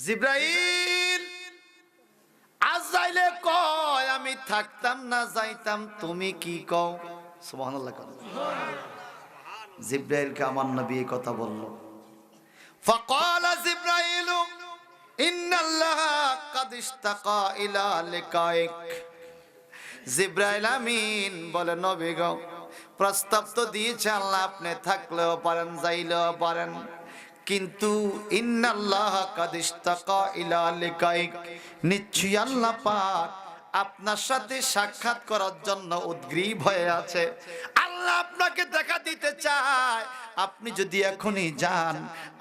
জিব্রাইল আজরাইলে কয় আমি থাকতাম না যাইতাম, তুমি কি কও? সুবহানাল্লাহ। জিব্রাইলকে আমার নবী এই কথা বলল। ফাকালা জিব্রাইল ইন্নাল্লাহা কাদ ইশতাকা ইলা লিকাইক। জিব্রাইল আমিন বলে, নবী গো, প্রস্তাব তো দিয়েছে আল্লাহ, আপনি থাকলেও পারেন যাইলেও পারেন, কিন্তু ইন্নাল্লাহা কাদ ইশতাকা ইলা লিকাইক, নিশ্চয়ই আল্লাহ পাক আপনার সাথে সাক্ষাৎ করার জন্য উদ্গ্রীব হয়ে আছে। আল্লাহ আপনাকে দেখা দিতে চায়, আপনি যদি এখনই যান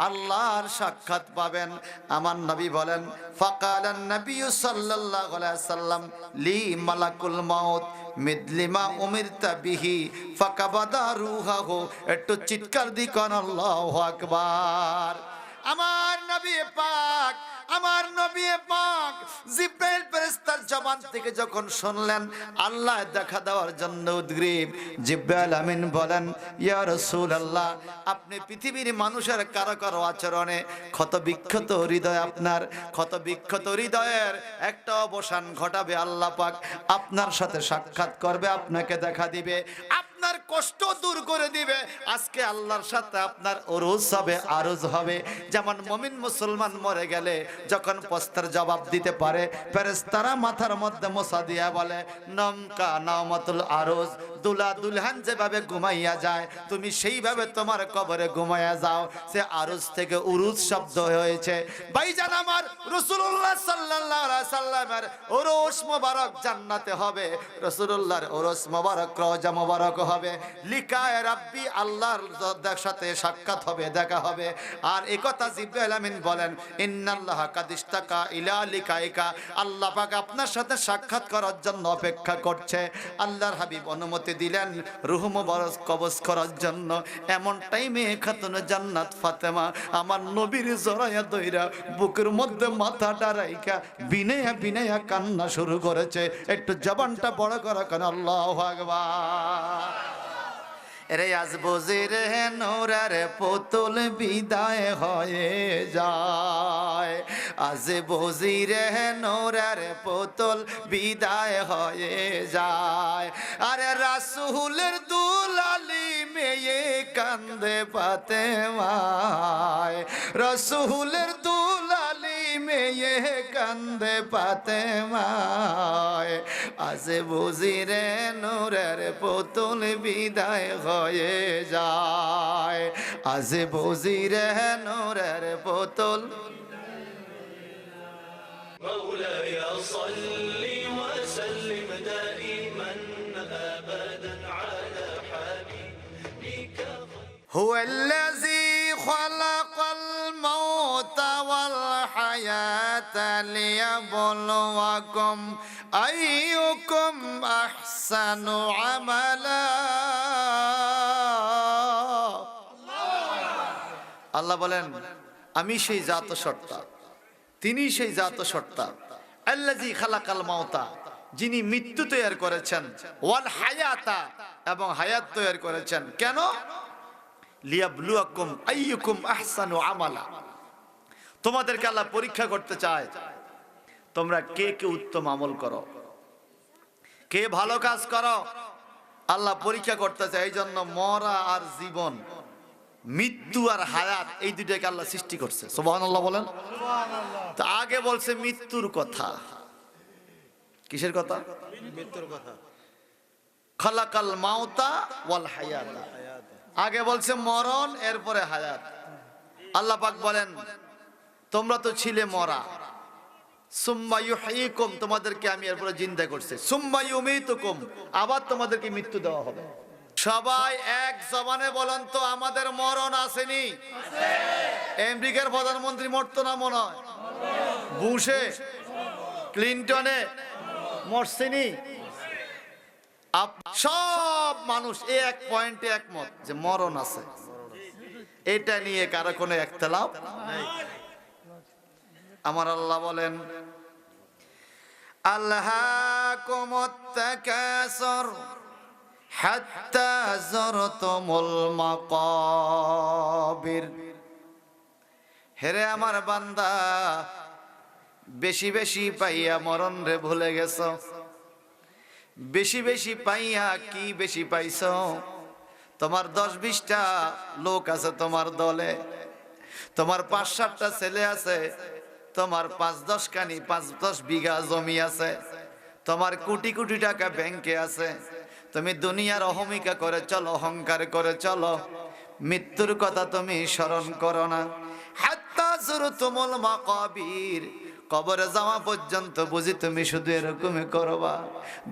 আল্লাহর সাক্ষাৎ পাবেন। আমার নবী বলেন, ফাকালান নবী সাল্লাল্লাহু আলাইহি ওয়াসাল্লাম লি মালাকুল মাউত মিদলিমা উমিরতা বিহি ফাকাবাদা রূহাহু। একটু চিৎকার দি কোন আল্লাহু আকবার। আমার নবী পাক, আমার নবী পাক জিব্রাইল ফেরেশতার জবান থেকে যখন শুনলেন আল্লাহ দেখা দেওয়ার জন্য উদ্গ্রীব, জিব্রাইল আমিন বলেন, ইয়া রাসূলুল্লাহ, আপনি পৃথিবীর মানুষের কারো কারো আচরণে ক্ষত বিক্ষত হৃদয়, আপনার ক্ষত বিক্ষত হৃদয়ের একটা অবসান ঘটাবে আল্লাহ পাক, আপনার সাথে সাক্ষাৎ করবে, আপনাকে দেখা দিবে, আপনার কষ্ট দূর করে দিবে। আজকে আল্লাহর সাথে আপনার উরুজ হবে, আরজ হবে। যেমন মুমিন মুসলমান মরে গেলে যখন প্রশ্নের জবাব দিতে পারে, ফেরেশতারা মাথার মধ্যে মোছা দিয়া বলে, নমকা নামাতুল আরজ, দুলা দুলহান যেভাবে ঘুমাইয়া যায় তুমি সেইভাবে তোমার কবরে ঘুমাইয়া যাও। সে আরজ থেকে উরুজ শব্দ হয়েছে। ভাইজান আমার, রাসূলুল্লাহ সাল্লাল্লাহু আলাইহি সাল্লামের উরুস মোবারক জান্নাতে হবে, রাসূলুল্লাহর উরুস মোবারক রওজা মোবারক হবে, লিকায়ে রাব্বি, আল্লাহর সাথে সাক্ষাৎ হবে, দেখা হবে। আর এই কথা জিব্রাইল আমিন বলেন, ইন্নাল্লাহা কাদ ইশতাকা ইলা লিকাইকা, আল্লাহ পাক আপনার সাথে সাক্ষাৎ করার জন্য অপেক্ষা করছে। আল্লাহর হাবিব অনুমতি দিলেন রূহ মুবারক কবজ করার জন্য। এমন টাইমে খাতুনে জান্নাত ফাতেমা আমার নবীর জড়াইয়া দইরা বুকের মধ্যে মাথাটা রাইখা বিনায়া বিনায়া কান্না শুরু করেছে। একটু জবানটা বড় করে কেন আল্লাহু আকবার। রে আজ বজির নোরার পুতুল বিদায় হয়ে যায়, আজ বজির নোরার পুতুল বিদায় হয়ে যায়। আরে রাসূলের দুলালি মেয়ে কান্দে ফাতেমায়, রাসূলের দুলালি মেয়ে কান্দে ফাতেমায়, আজ বজির নোরার পুতুল বিদায় হয়ে যায়, আজ বজির নূরের পুতুল। مولاي صل وسلم دائما ابدا على حبيبك. هو الذي خلق الموت والحياة ليبلوكم أيكم أحسن عملا. আল্লাহ বলেন, আমি সেই জাত সত্তা, তিনি সেই জাত সত্তা, আল্লাযী খালাকাল মাউতা, যিনি মৃত্যু তৈরি করেছেন, ওয়াল হায়াতা, এবং হায়াত তৈরি করেছেন। কেন? লিয়াবলুয়াকুম আইয়ুকুম আহসানু আমালা, তোমাদেরকে আল্লাহ পরীক্ষা করতে চায় তোমরা কে কে উত্তম আমল করো, কে ভালো কাজ করো। আল্লাহ পরীক্ষা করতে চায়। এই জন্য মরা আর জীবন, মৃত্যু আর হায়াত, এই দুইটাকে আল্লাহ সৃষ্টি করছে। সুবহানাল্লাহ বলেন। তো আগে বলছে মৃত্যুর কথা। কিসের কথা? মৃত্যুর কথা। খালাকাল মাউতা ওয়াল হায়াতা, আগে বলছে মরণ, এরপরে হায়াত। আল্লাহ পাক বলেন, তোমরা তো ছিলে মরা, সুম্মা ইউহয়িকুম, তোমাদেরকে আমি এরপরে জিন্দা করছি, সুম্মা ইউমীতুকুম, আবার তোমাদেরকে মৃত্যু দেওয়া হবে। সবাই এক জবানে বলেন তো, আমাদের মরণ আসেনি? আমেরিকার প্রধানমন্ত্রী মরতো না মনে হয়? বুশে, ক্লিনটনে মরছেনি? সব মানুষ এক পয়েন্টে একমত যে মরণ আছে। এটা নিয়ে কারো কোনো ইখতিলাফ নাই। আমার আল্লাহ বলেন, আলহাকুমুত তাকাসুর হাত্তা যুরতুমুল মাকাবির। হেরে আমার বান্দা, বেশি বেশি পাইয়া মরণ রে ভুলে গেছ। বেশি বেশি পাইয়া কি বেশি পাইছ? তোমার 10-20টা লোক আছে তোমার দলে, তোমার 5-7টা ছেলে আছে, তোমার 5-10 কানি 5-10 বিঘা জমি আছে, তোমার কোটি কোটি টাকা ব্যাংকে আছে। তুমি দুনিয়ার অহমিকা করে চলো, অহংকার করে চলো, মৃত্যুর কথা তুমি স্মরণ করো না। হাত্তা যুরতুমুল মাকাবির, কবরে যাওয়া পর্যন্ত বুঝি তুমি শুধু এরকমই করবা,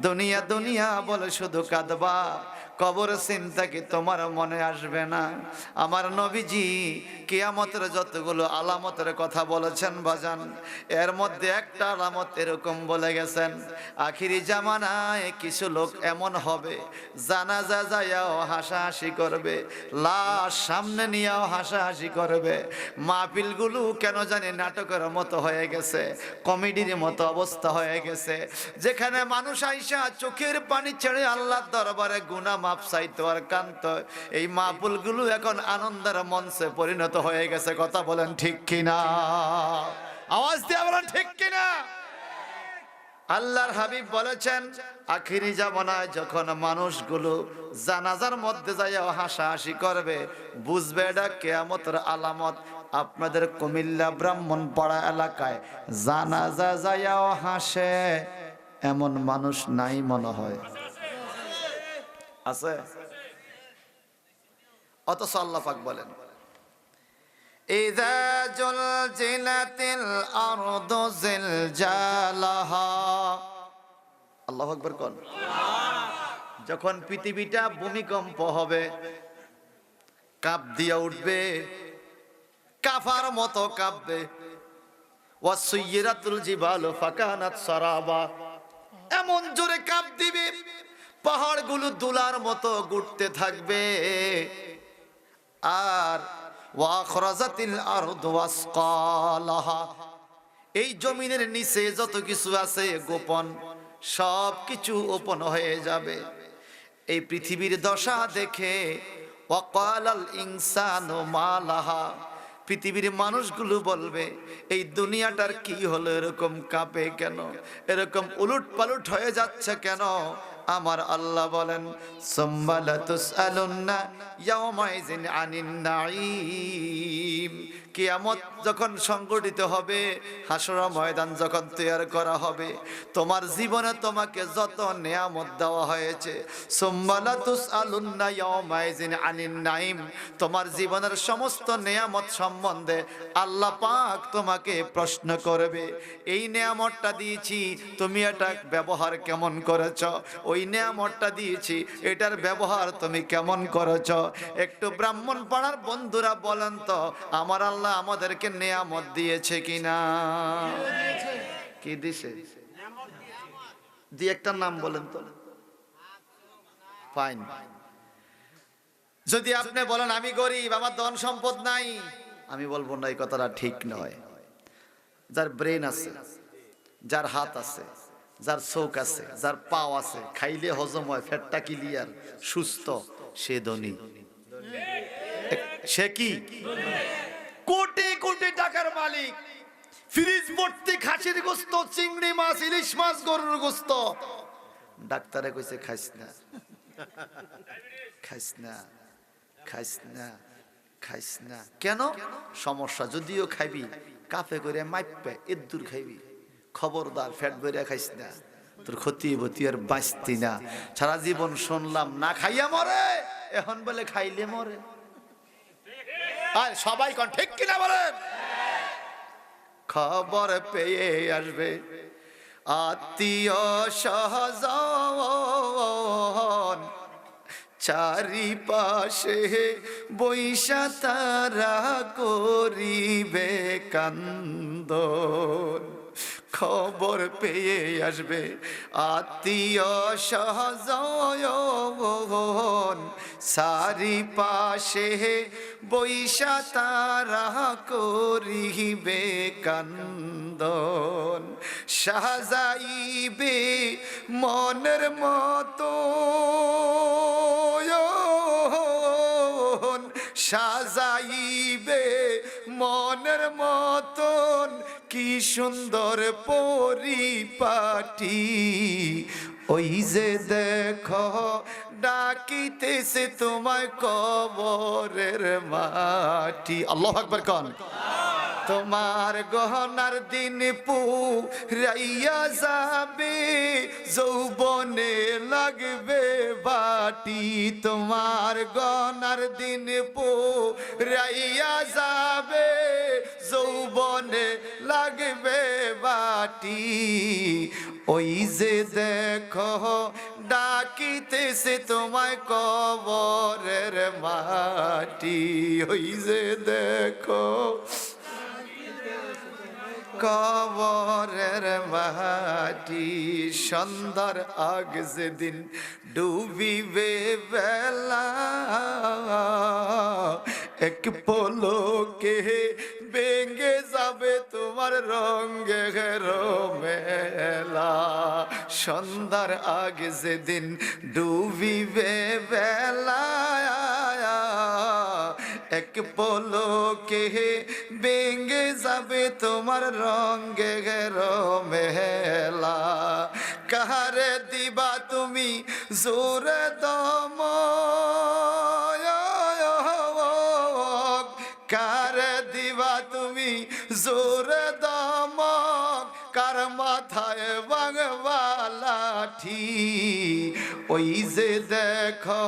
দুনিয়া দুনিয়া বলে শুধু কাঁদবা, কবর চিন্তা কি তোমার মনে আসবে না? আমার নবীজি কিয়ামতের যতগুলো আলামতের কথা বলেছেন বাজান, এর মধ্যে একটা আলামত এরকম বলে গেছেন, আখিরি জামানায় কিছু লোক এমন হবে জানাজা যায়াও হাসাহাসি করবে, লাশ সামনে নিয়েও হাসাহাসি করবে। মাহফিলগুলো কেন জানি নাটকের মতো হয়ে গেছে, কমেডির মতো অবস্থা হয়ে গেছে, যেখানে মানুষ আইসা চোখের পানি ছেড়ে আল্লাহর দরবারে গুনাহ মাপ চাইতো আর কাঁদতো, এই মাহফিলগুলো এখন আনন্দের মঞ্চে পরিণত হয়ে গেছে। কথা বলেন ঠিক কিনা? আওয়াজ দিয়ে বলেন ঠিক কিনা? আল্লাহর হাবিব বলেছেন, আখিরি জামানায় যখন মানুষগুলো জানাজার মধ্যে যাইয়া হাসাহাসি করবে, বুঝবে এটা কিয়ামতের আলামত। আপনাদের কুমিল্লা ব্রাহ্মণপাড়া এলাকায় জানাজা যাইয়াও হাসে এমন মানুষ নাই মনে হয়, আছে? অথচ আল্লাহ পাক বলেন, ইযা জুলজিলাতিল আরদু জিলজালাহা, আল্লাহু আকবার কোন। যখন পৃথিবীটা ভূমিকম্প হবে, কাঁপ দিয়া উঠবে, কাফার মতো কাঁপবে। ওয়াসুয়িরাতুল জিবালু ফাকানাত সারাবা, এমন জোরে কাঁপ দিবে পাহাড়গুলো দুলার মতো ঘুরতে থাকবে। আর ওয়াখরাজাতিল আরদু ওয়াসকালাহা, এই জমিনের নিচে যত কিছু আছে গোপন, সব কিছু ওপেন হয়ে যাবে। এই পৃথিবীর দশা দেখে ওয়াকালাল ইনসানু মা লাহা, পৃথিবীর মানুষগুলো বলবে এই দুনিয়াটার কি হলো, এরকম কাঁপে কেন, এরকম উলট পালট হয়ে যাচ্ছে কেন? আমার আল্লাহ বলেন, সুম্মা লাতুসআলুন্না ইয়াওমাইযিন আনিন নাঈম, কিয়ামত যখন সংগঠিত হবে, হাসর ময়দান যখন তৈরি করা হবে, তোমার জীবনে তোমাকে যত নিয়ামত দেওয়া হয়েছে, সুম্মা লাতুসআলুন্না ইয়াওমাইযিন আনিন নাঈম, তোমার জীবনের সমস্ত নিয়ামত সম্বন্ধে আল্লাহ পাক তোমাকে প্রশ্ন করবে। এই নিয়ামতটা দিয়েছি, তুমি এটা ব্যবহার কেমন করেছ? ওই নিয়ামতটা দিয়েছি, এটার ব্যবহার তুমি কেমন করেছ? একটু ব্রাহ্মণ পাড়ার বন্ধুরা বলেন তো, আমার আল্লাহ আমাদেরকে নিয়ামত দিয়েছে কিনা? কি দিছে? দিয়ে একটা নাম বলেন তো। ফাইন। যদি আপনি বলেন আমি গরিব, আমার ধন সম্পদ নাই, আমি বলবো না, এই কথাটা ঠিক নয়। যার ব্রেন আছে, যার হাত আছে, যার চোখ আছে, যার পাও আছে, খাইলে হজম হয়, ফ্যাটটা ক্লিয়ার, সুস্থ, সে ধনী। সে কি? কোটি কোটি টাকার মালিক, ফ্রিজ ভর্তি খাসির গোস্ত, চিংড়ি মাছ, ইলিশ মাছ, গরুর গোস্ত। ডাক্তারে কইছে খাইস না, খাইস না, খাইস না, খাইস না। কেন? সমস্যা। যদিও খাইবি কাফে করে মাইপে এদ্দুর খাইবি, খবরদার ফ্যাট বেড়ে খাইস না, তোর ক্ষতি হইব, তুই আর বাঁচতি না। সারা জীবন শুনলাম না খাইয়া মরে, এখন বলে খাইলে মরে। আর সবাই কোন ঠিক কিনা বলেন? খবর পেয়ে আসবে আত্মীয় স্বজন, চারিপাশে বৈশা তারা করিবে কান্দন। খবর পেয়ে আসবে আত্মীয় স্বজন, চারিপাশে বৈশা তারা করিবে কান্দন। সাজাইবে মনের মতো, সাজাইবে মনের মতন কি সুন্দর পরিপাটি, ওই যে দেখো ডাকিতেছে তোমায় কবরের মাটি। আল্লাহু আকবার কোন। তোমার গহনার দিন পুরাইয়া যাবে, যৌবনে লাগবে বাটি। তোমার গহনার দিন পুরাইয়া যাবে, যৌবনে লাগবে বাটি। ওই যে দেখো ডাকিতেছে তোমায় কবরের মাটি, ওই যে দেখো কবরের মাটি। সন্ধ্যার আগ যেদিন ডুবিবে বেলা, এক পলকে ভেঙে যাবে তোমার রঙের মেলা। সন্ধ্যার আগে যেদিন ডুবিবে বেলা, এক পলকে ভেঙে যাবে তোমার রঙের মেলা। কাহারে দিবা তুমি জোরে দম, কারে দিবা তুমি জোরে দম, কার মাথায় বাংবা লাঠি। ওই যে দেখো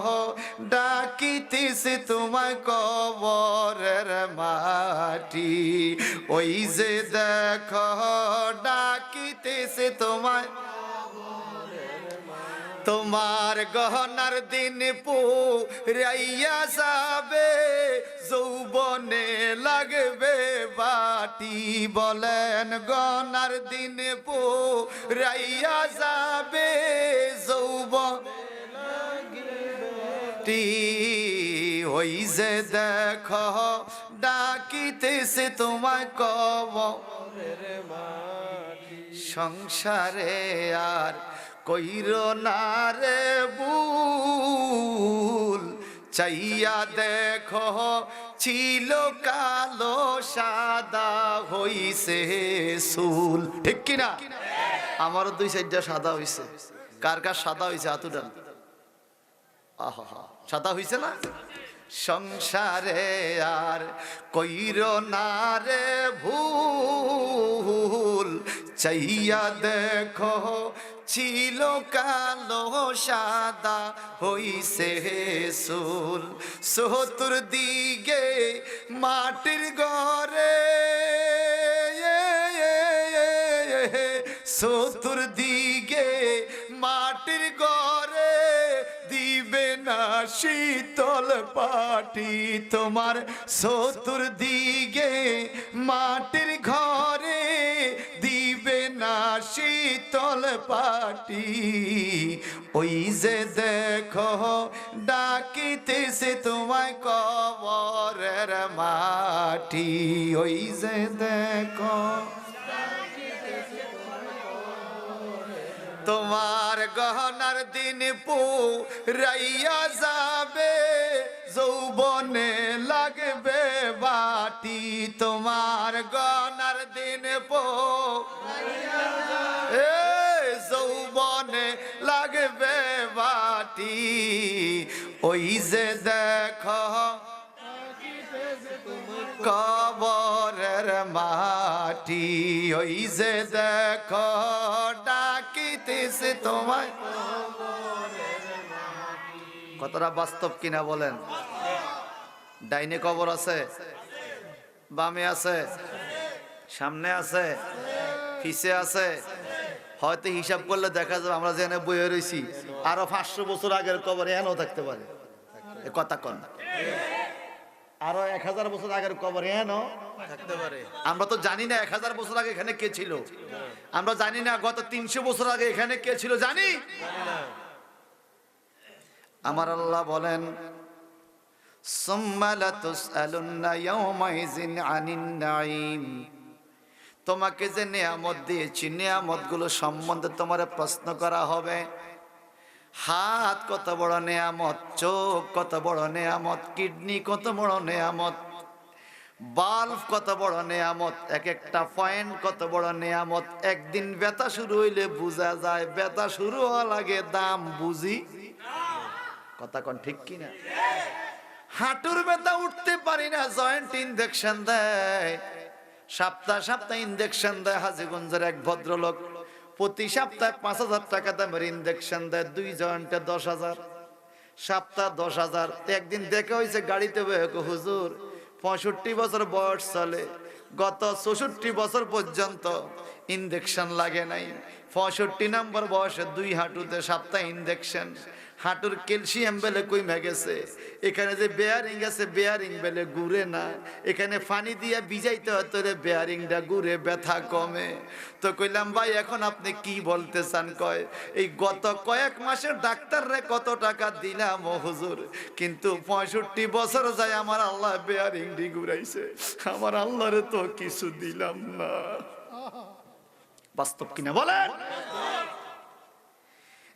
ডাকিতেছে তোমায় কবরের মাটি, ওই যে দেখো ডাকিতেছে তোমায়। তোমার গহনার দিন পুরাইয়া যাবে, যৌবনে লাগবে বাটি। বলেন গহনার দিন পুরাইয়া যাবে, যৌবনে লাগবে। ওই যে দেখো ডাকিতেছে তোমায় কবরের মাটি। সংসারে আর কইরো না রে ভুল, চাইয়া দেখো ছিল কালো সাদা হইছে চুল। ঠিক কিনা? আমারও 2-4টা সাদা হইছে। কার কার সাদা হইছে হাত উঠান। আহা, সাদা হইছে না? সংসারে আর কইরো না রে ভুল, চাইয়া দেখো ছিল কালো সাদা হইছে চুল। চতুর্দিকে মাটির ঘরে, চতুর্দিকে মাটির ঘরে দিবে না শীতল পাটি। তোমার চতুর্দিকে মাটির ঘরে দিবে না শীতল পাটি। ওই যে দেখো ডাকিতেছে তোমায় কবরের মাটি, ওই যে দেখো তোমার গহনার দিন পুরাইয়া যাবে, যৌবনে লাগবে বাটি। তোমার গহনার দিন পুরাইয়া যাবে, যৌবনে লাগবে বাটি। ওই যে দেখো কবরের মাটি, ওই যে দেখো ডাকিতেছে তোমায়। কতটা বাস্তব কিনা বলেন? ডাইনে কবর আছে, বামে আছে, সামনে আছে, পিছে আছে। হয়তো হিসাব করলে দেখা যাবে আমরা যেখানে বইয়ে রয়েছি আরো 500 বছর আগের কবর এখানেও থাকতে পারে। কথা কন। আরো 1000 বছর আগের কবর এখানেও থাকতে পারে। আমরা তো জানি না 1000 বছর আগে এখানে কে ছিল। আমরা জানি না গত 300 বছর আগে এখানে কে ছিল। জানি আমার আল্লাহ বলেন, সুম্মা লাতুসআলুন্না ইয়াওমাইযিন আনিন নাঈম। তোমাকে যে নিয়ামত দিয়েছি, নিয়ামতগুলো সম্বন্ধে তোমার প্রশ্ন করা হবে। হাত কত বড় নিয়ামত, চোখ কত বড় নিয়ামত, কিডনি কত বড় নিয়ামত, বাল্ব কত বড় নেয়ামত, এক একটা পয়েন্ট কত বড় নেয়ামত। একদিন ব্যথা শুরু হইলে বোঝা যায়, ব্যথা শুরু হওয়া লাগে দাম বুঝি। কথা কোন ঠিক কিনা? হাঁটুর ব্যথা উঠতে পারি না, জয়েন্ট ইনজেকশন দেয়, সপ্তাহে ইনজেকশন দেয়। হাজীগঞ্জের এক ভদ্রলোক প্রতি সপ্তাহে 5,000 টাকা দামের ইনজেকশন দেয়, 2 জয়েন্টে 10,000, সপ্তাহ 10,000। একদিন দেখা হয়েছে গাড়িতে, হুজুর 65 বছর বয়স চলে, গত 64 বছর পর্যন্ত ইনজেকশন লাগে নাই, 65 নম্বর বয়সে 2 হাঁটুতে সপ্তাহে ইনজেকশন। হাঁটুর ক্যালসিয়াম বেলে কমে গেছে, এখানে যে বেয়ারিং আছে বেয়ারিং বেলে ঘুরে না, এখানে পানি দিয়ে ভিজাইতে হতো রে বেয়ারিংটা ঘুরে, ব্যথা কমে। তো কইলাম ভাই এখন আপনি কি বলতে চান? কয় এই গত কয়েক মাসের ডাক্তার রে কত টাকা দিলাম ও হুজুর, কিন্তু 65 বছর যায় আমার আল্লাহ বেয়ারিং ডি ঘুরাইছে, আমার আল্লাহরে তো কিছু দিলাম না। বাস্তব কিনা বলেন?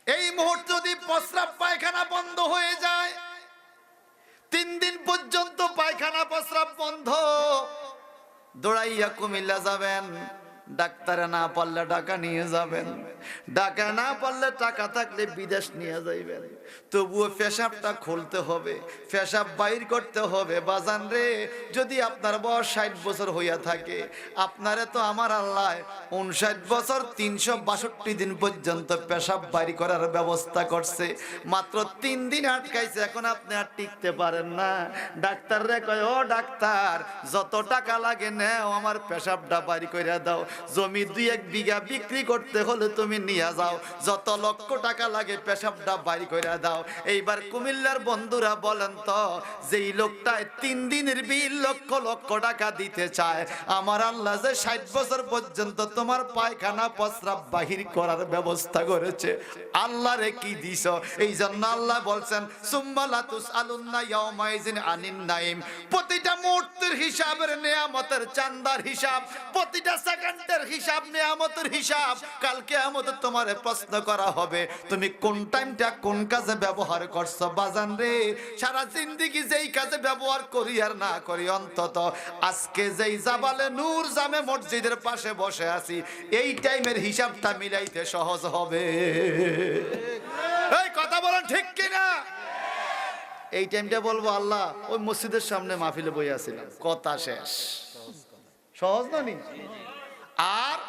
এই মুহূর্তে যদি প্রস্রাব পায়খানা বন্ধ হয়ে যায়, 3 দিন পর্যন্ত পায়খানা প্রস্রাব বন্ধ, দৌড়াইয়া কুমিল্লা যাবেন, ডাক্তারে না পারলে টাকা নিয়ে যাবেন, টাকা না পারলে টাকা থাকলে বিদেশ নিয়ে যাইবেন, তবুও পেশাবটা খুলতে হবে, পেশাব বাইর করতে হবে। বাজান রে, যদি আপনার বয়স 60 বছর হইয়া থাকে, আপনারে তো আমার আল্লাহ 59 বছর 362 দিন পর্যন্ত পেশাব বাইর করার ব্যবস্থা করছে, মাত্র 3 দিন আটকাইছে, এখন আপনি আর টিকতে পারেন না। ডাক্তার রে কয়, ও ডাক্তার যত টাকা লাগে নেও, আমার পেশাবটা বাইর করে দাও, জমি 2-1 বিঘা বিক্রি করতে হলে তুমি নিয়ে যাও, যত লক্ষ টাকা লাগে পেশাবটা বাইর করে দাও। এইবার কুমিল্লার বন্ধুরা বলেন তো, যেই লোকটায় 3 দিনের বিল লক্ষ লক্ষ টাকা দিতে চায়, আমার আল্লাহ যে 60 বছর পর্যন্ত তোমার পায়খানা প্রস্রাব বাহির করার ব্যবস্থা করেছে, আল্লাহ রে কি দিছ? এই জন্য আল্লাহ বলছেন সুম্মা লা তুসআলুন্না ইয়াওমাইযিন আনিন নাঈম। প্রতিটা মুহূর্তের হিসাবের, নিয়ামতের চান্দার হিসাব, প্রতিটা সেকেন্ডের হিসাব, নিয়ামতের হিসাব, কাল কিয়ামতে তোমারে প্রশ্ন করা হবে তুমি কোন টাইমটা কোন কাজে ব্যবহার করছো। বাজান রে, সারা জিন্দেগি যেই কাজে ব্যবহার করি আর না করি, অন্তত আজকে যেই জাবালে নূর জামে মসজিদের পাশে বসে আছি, এই টাইমের হিসাবটা মিলাইতে সহজ হবে। এই কথা বলেন ঠিক কিনা? এই টাইমটা বলবো আল্লাহ ওই মসজিদের সামনে মাহফিলে বই আছিলাম, কথা শেষ। সহজ না নি? আর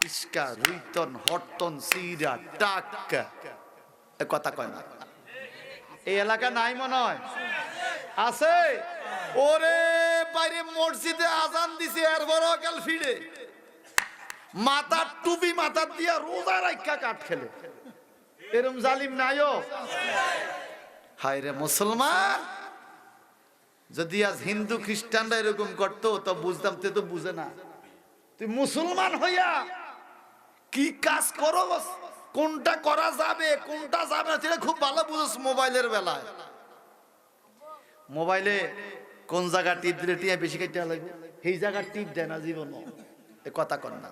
ইস্কা রুইতন হটতন সিরা টাকা এ কথা কয় না, এই এলাকা নাই মনে হয়, আছে? ওরে বাইরে মসজিদে আজান দিছে, এরপরও কাল ফিরে মাথার টুপি মাথার দিয়া রোজা রাখা কাঠ খেলে, এরম জালিম নাইও? হায় রে মুসলমান, যদি আজ হিন্দু খ্রিস্টানরা এরকম করতো তো বুঝতাম, তে তো বুঝে না। তুই মুসলমান হইয়া কি কাজ করো, কোনটা করা যাবে কোনটা যাবে না সেটা খুব ভালো বুঝোস। মোবাইলের বেলায় মোবাইলে কোন জায়গা টিপ দিলে টিয়া বেশি কেটে লাগবে, সেই জায়গা টিপ দেয় না জীবন, এ কথা কর না।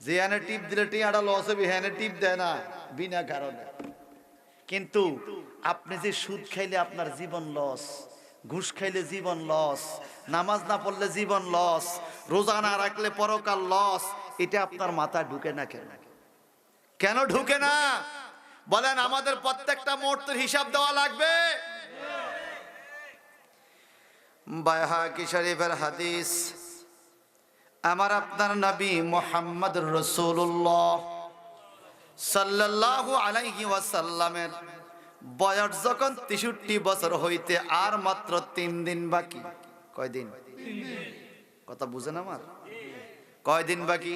যে হ্যানে টিপ দিলে টিয়াটা লস হবে, হ্যানে টিপ দেয় না বিনা কারণে। কিন্তু আপনি যে সুদ খাইলে আপনার জীবন লস, ঘুষ খাইলে জীবন লস, নামাজ না পড়লে জীবন লস, রোজা না রাখলে পরকাল লস, এটা আপনার মাথায় ঢুকে না কেন? কেন ঢুকে না বলেন? আমাদের প্রত্যেকটা মুহূর্তের হিসাব দেওয়া লাগবে। বাইহাকি শরীফের হাদিস, আমার আপনার নবী মুহাম্মদ রাসূলুল্লাহ সাল্লাল্লাহু আলাইহি ওয়াসাল্লামের বয়স যখন 63 বছর হইতে আর মাত্র 3 দিন বাকি। কয়দিন? কথা বুঝেন আমার? কয়দিন বাকি?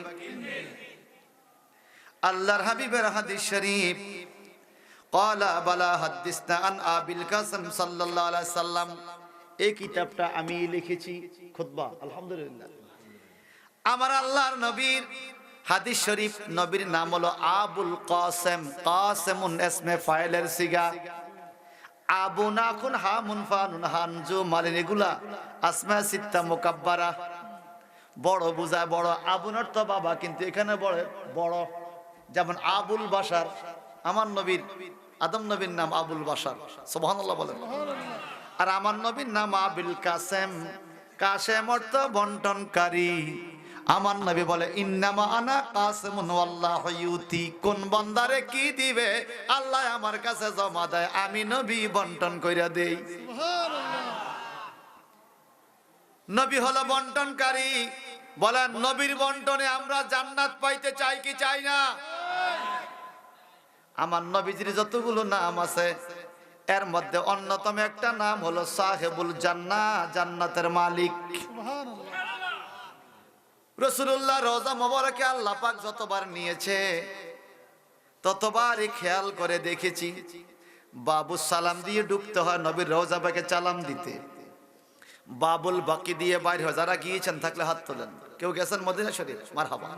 আল্লাহর হাবিবের হাদিস শরীফ, ক্বালা বালা হাদিসনা আন আবিল কাসম সাল্লাল্লাহু আলাইহি সাল্লাম। এই কিতাবটা আমি লিখেছি, খুতবা, আলহামদুলিল্লাহ। আমার আল্লাহর নবীর হাদিস শরীফ, নবীর নাম হলো আবুল কাসেম, কাসেমুন ইসমে ফাইলের সিগা, আবু না খুন হা মুনফা নুন হানজু মালিন, এগুলা আসমা সিত্তা মুকাব্বারা, বড় বুঝায় বড়। আবুন অর্থ বাবা, কিন্তু এখানে বড় বড়, যেমন আবুল বাশার, আমার নবীর আদম নবীর নাম আবুল বাশার, সুবহানাল্লাহ বলেন। আর আমার নবীর নাম আবুল কাসেম, কাসেম অর্থ বন্টনকারী। আমার নবী বলে ইন্নামা আনা কাসিমুন ওয়াল্লাহু ইউতি, কোন বান্দারে কি দিবে আল্লাহ আমার কাছে জমা দেয়, আমি নবী বন্টন কইরা দেই। নবী হলো বন্টনকারী। বলেন নবীর বন্টনে আমরা জান্নাত পাইতে চাই কি চাই না? আমার নবীজির যতগুলো নাম আছে এর মধ্যে অন্যতম একটা নাম হলো সাহেবুল জান্নাহ, জান্নাতের মালিক। রাসূলুল্লাহ রওজা মোবারকে আল্লাহ পাক যতবার নিয়েছে ততবারই খেয়াল করে দেখেছি বাবুল সালাম দিয়ে ঢুকতে হয় নবীর রওজা পাকে সালাম দিতে, বাবুল বাকি দিয়ে বাইরে হয়। যারা গিয়েছেন থাকলে হাত তোলেন, কেউ গেছেন মদিনা শরীফ? মারহাবা।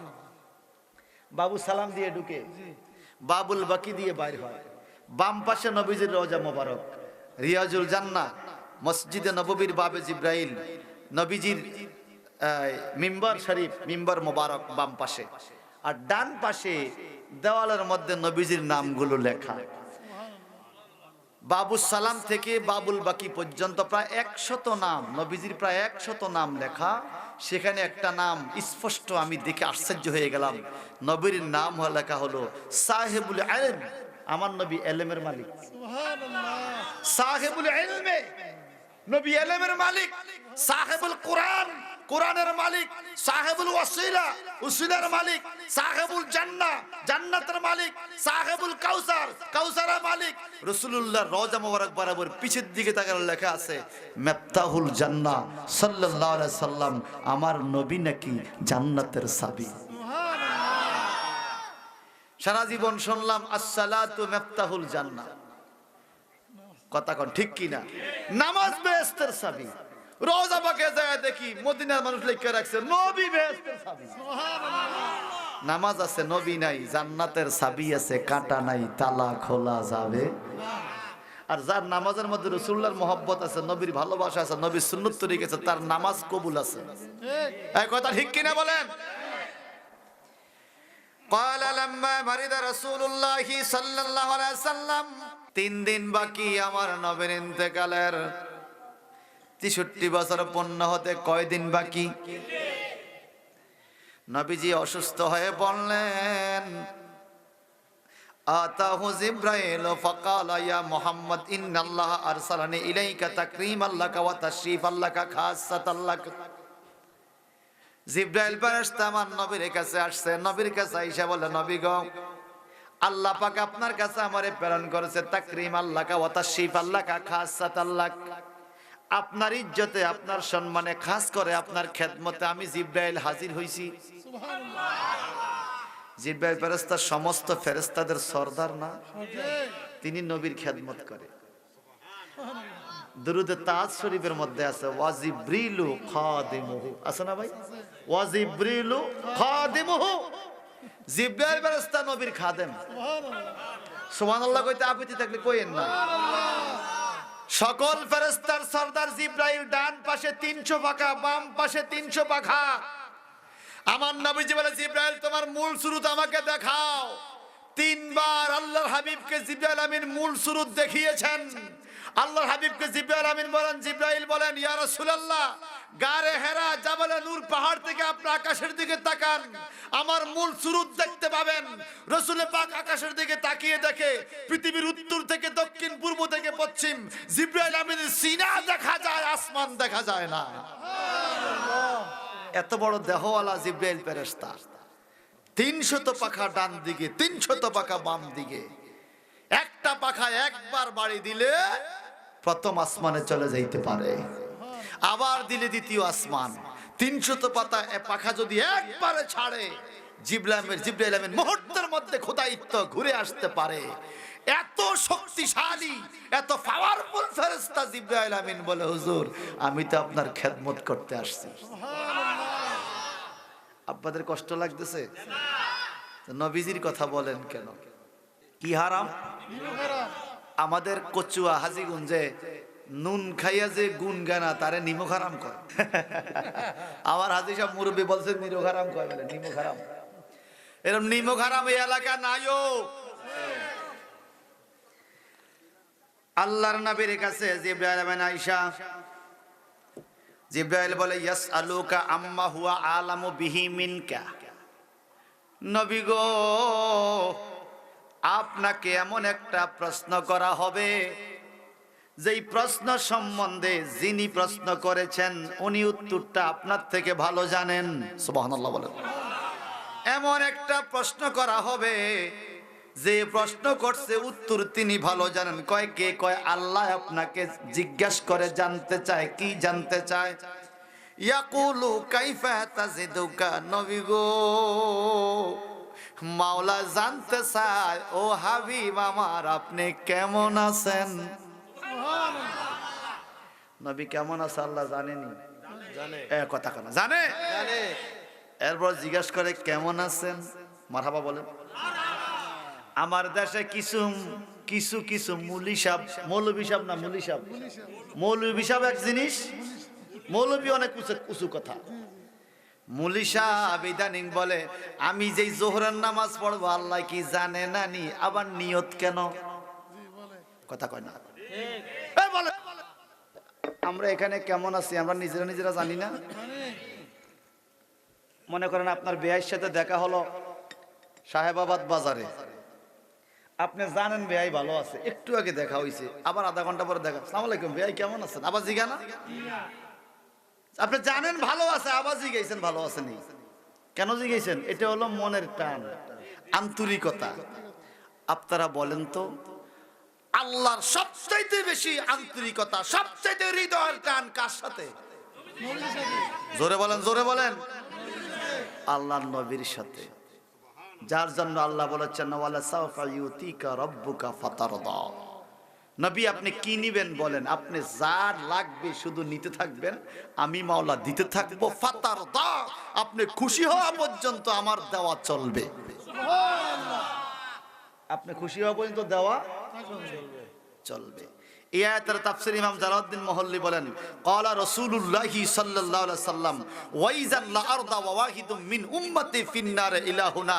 বাবু সালাম দিয়ে ঢুকে বাবুল বাকি দিয়ে বাইরে হয়। বাম পাশে নবীজির রওজা মোবারক, রিয়াজুল জান্নাহ, মসজিদে নববীর বাবে জিব্রাইল, নবীজির মিম্বার শরীফ, মিম্বার মোবারক বাম পাশে, আর ডান পাশে দেওয়ালের মধ্যে নবীজির নামগুলো লেখা। বাবুল সালাম থেকে বাবুল বাকি পর্যন্ত প্রায় 100 নাম, নবীজির প্রায় 100 নাম লেখা। সেখানে একটা নাম স্পষ্ট আমি দেখে আশ্চর্য হয়ে গেলাম। নবীর নাম লেখা হলো সাহেবুল ইলম, আমার নবী ইলমের মালিক। সুবহানাল্লাহ, সাহেবুল ইলমে, নবী ইলমের মালিক। সাহেবুল কোরআন, কোরআনের মালিক। সাহেবুল ওয়াসিলা, ওসিলার মালিক। সাহেবুল জান্নাহ, জান্নাতের মালিক। সাহেবুল কাউসার, কাউসারের মালিক। রাসূলুল্লাহর রওজা মোবারক বরাবর পিছের দিকে তাকালে লেখা আছে মিফতাহুল জান্নাহ সাল্লাল্লাহু আলাইহি সাল্লাম, আমার নবী নাকি জান্নাতের চাবি। সুবহানাল্লাহ। সারা জীবন শুনলাম আসসালাতু মিফতাহুল জান্নাহ, কথা কোন ঠিক কি না? নামাজ বেহেশতের চাবি। রওজা পাকে যায় দেখি মদিনার মানুষ লিখে রাখছে নবী বেহেশতের চাবি। সুবহানাল্লাহ। নামাজ আছে নবী নাই, জান্নাতের চাবি আছে, কাঁটা নাই, তালা খোলা যাবে না। আর যার নামাজের মধ্যে রাসূলুল্লাহর মহব্বত আছে, নবীর ভালোবাসা আছে, নবীর সুন্নাত তরিকা আছে, তার নামাজ কবুল আছে। এই কথা ঠিক কি না বলেন? ক্বালা লাম্মা মারিদা রাসূলুল্লাহি সাল্লাল্লাহু আলাইহি সাল্লাম, 3 দিন বাকি আমার নবীর ইন্তেকালের। 63 বছর পূর্ণ হতে কয়দিন বাকি? নবীজি অসুস্থ হয়ে পড়লেন। আতাহু জিবরাইল ফাকালা ইয়া মুহাম্মদ ইন্নাল্লাহ আরসালানি ইলাইকা তাকরীমান লাকা ওয়া তাশরীফান লাকা খাসসাতান লাক। জিবরাইল ফেরেশতা আমার নবীর কাছে আসছে। নবীর কাছে আইসা বলে, নবী গো, আল্লাহ পাক আপনার কাছে আমারে প্রেরণ করেছে তাকরীমান লাকা ওয়া তাশরীফান লাকা খাসসাতান লাক, আপনার ইজ্জতে, আপনার সম্মানে, খাস করে আপনার খেদমতে আমি জিবরাইল হাজির হইছি। সুবহানাল্লাহ। জিবরাইল ফেরেশতা সমস্ত ফেরেশতাদের সরদার না? তিনি নবীর খেদমত করে। দুরুদে তাজ শরীফের মধ্যে আছে ওয়াজিব্রিলু খাদিমুহু, আছে না ভাই? ওয়াজিব্রিলু খাদিমুহু, জিবরাইল ফেরেশতা নবীর খাদেম। সুবহানাল্লাহ। সুবহানাল্লাহ কইতে আপত্তি থাকলে কইেন না। সকল ফেরেশতার সরদার জিবরাইল। ডান পাশে 300 পাখা, বাম পাশে 300 পাখা। আমার নবীজি বলে, জিবরাইল তোমার মূল সুরত আমাকে দেখাও। 3 বার আল্লাহর হাবিবকে জিবরাইল আমিন মূল সুরত দেখিয়েছেন। আল্লাহর হাবিবকে জিবরাইল আমিন বলেন, জিবরাইল বলেন, ইয়া রাসূলুল্লাহ, গারে হেরা জাবালে নূর পাহাড় থেকে আপনি আকাশের দিকে তাকান, আমার মূল সুরত দেখতে পাবেন। রাসূল পাক আকাশের দিকে তাকিয়ে দেখে পৃথিবীর উত্তর থেকে দক্ষিণ, পূর্ব থেকে পশ্চিম জিবরাইল আমিনের সিনা দেখা যায়, আসমান দেখা যায় না। সুবহানাল্লাহ। এত বড় দেহওয়ালা জিবরাইল ফেরেশতা। 300 পাখা ডান দিকে, 300 পাখা বাম দিকে। একটা পাখা একবার বাড়ি দিলে প্রথম আসমানে চলে যাইতে পারে, আবার দিলে দ্বিতীয় আসমান। 300 পাখা যদি একবারে ছাড়ে জিবরাইল আমিন মুহূর্তের মধ্যে খোদাইত্ব ঘুরে আসতে পারে। এত শক্তিশালী, এত পাওয়ারফুল ফেরেশতা জিবরাইল আমিন বলে, হুজুর আমি তো আপনার খেদমত করতে আসছি। আপনাদের কষ্ট লাগতেছে? নবীজির কথা বলেন কেন? কি হারাম? আমাদের কচুয়া হাজীগঞ্জে নুন খাইয়া যে গুণ গানা তারে নিমক হারাম করে। আমার হাজি সাহেব মুরব্বী বলছে নিমক হারাম করে, বলে নিমক হারাম। এরকম নিমক হারাম এই এলাকা নাইও। আল্লাহর নবীর কাছে জিবরাইল আমিন আয়েশা, জিবরাইল বলে ইয়াসআলুকা আম্মা হুয়া আলামু বিহি মিনকা, নবী গো আপনাকে এমন একটা প্রশ্ন করা হবে যেই প্রশ্ন সম্বন্ধে যিনি প্রশ্ন করেছেন উনি উত্তরটা আপনার থেকে ভালো জানেন। সুবহানাল্লাহ বলেন। এমন একটা প্রশ্ন করা হবে যে প্রশ্ন করছে উত্তর তিনি ভালো জানেন। কয় কে? কয় আল্লাহ আপনাকে জিজ্ঞাসা করে জানতে চায়। কি জানতে চায়? ইয়াকুলু কাইফা তাজিদুকা, নবী গো মাওলা জানতে চায় ও হাবিব আমার আপনি কেমন আছেন। নবী কেমন আছে আল্লাহ জানেনি? জানে। কথা কেন জানে? জানে। এরপর জিজ্ঞাসা করে কেমন আছেন, মারহাবা বলেন। আমার দেশে কিছু কিছু কিছু মৌলবী সাহেব না মৌলবী সাহেব এক জিনিস, মৌলবী অনেক উঁচু কথা। মৌলবী সাহেব ইদানিং বলে আমি যেই জোহরের নামাজ পড়বো আল্লাহ কি জানে না নি, আবার নিয়ত কেন? কথা কয় না। বলে আমরা এখানে কেমন আছি আমরা নিজেরা জানি না। মনে করেন আপনার বেয়াইয়ের সাথে দেখা হলো সাহেবাবাদ বাজারে, আপনি জানেন বেয়াই ভালো আছে, একটু আগে দেখা হয়েছে, আবার আধা ঘন্টা পরে দেখা, আসসালামু আলাইকুম বেয়াই কেমন আছেন, আবার জিজ্ঞা না? আপনি জানেন ভালো আছে, আবার জিজ্ঞাসেন ভালো আছেন। কেন জিজ্ঞাসেন? এটা হলো মনের টান, আন্তরিকতা। আপনারা বলেন তো আল্লাহর সবচাইতে বেশি আন্তরিকতা, সবচাইতে হৃদয়ের টান কার সাথে? জোরে বলেন, জোরে বলেন। আল্লাহর নবীর সাথে, যার জন্য আল্লাহ বলেছেন ওয়ালা সাওফা ইউতিকা রাব্বুকা ফাতারদা। নবী আপনি কি নিবেন বলেন, আপনি যার লাগবে শুধু নিতে থাকবেন, আমি মাওলা দিতে থাকবো। ফাতারদা, আপনি খুশি হওয়া পর্যন্ত আমার দেওয়া চলবে। আপনি খুশি হওয়া পর্যন্ত দেওয়া চলবে। এই আয়াতের তাফসীর ইমাম জালালউদ্দিন মুহল্লি বলেন ক্বালা রাসূলুল্লাহি সাল্লাল্লাহু আলাইহি সাল্লাম ওয়াইজান লা আরদা ওয়া ওয়াহিদুম মিন উম্মতি ফিন্নার ইলাহুনা।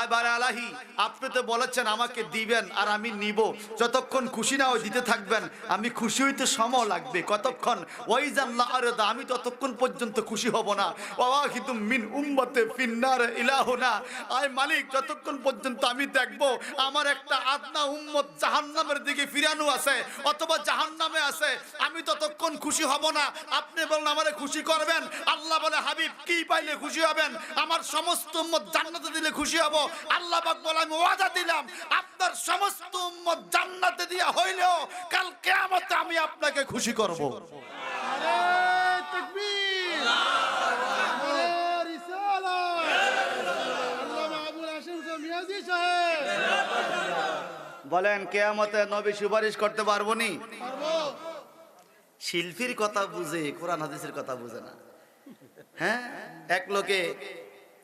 আবার আলাহি আপনি তো বলেছেন আমাকে দিবেন আর আমি নিব, যতক্ষণ খুশি না হই দিতে থাকবেন, আমি খুশি হইতে সময় লাগবে কতক্ষণ? ওয়াইজান লা আরদা, আমি ততক্ষণ পর্যন্ত খুশি হব না। ওয়া ওয়াহিদুম মিন উম্মতি ফিন্নার ইলাহুনা, আয় মালিক যতক্ষণ পর্যন্ত আমি দেখব আমার একটা আদনা উম্মত জাহান্নামের দিকে ফিরানো আছে অথবা জাহান্নামে আছে, আমি ততক্ষণ খুশি হব না। আপনি বলেন আমারে খুশি করবেন, আল্লাহ বলে হাবিব কি পাইলে খুশি হবেন? আমার সমস্ত উম্মত জান্নাতে দিলে খুশি হব। আল্লাহ পাক বলে আমি ওয়াদা দিলাম আপনার সমস্ত উম্মত জান্নাতে দিয়া হইলেও কাল কিয়ামতে আমি আপনাকে খুশি করব। নারে তাকবীর, নারে রিসালাত। আল্লামা আবুল হাশিম মিয়াজি সাহেব বলেন কিয়ামতে নবী সুপারিশ করতে পারবো নি? পারবো। শিল্পীর কথা বুঝে, কোরআন হাদিসের কথা বুঝে না। হ্যাঁ, এক লোকে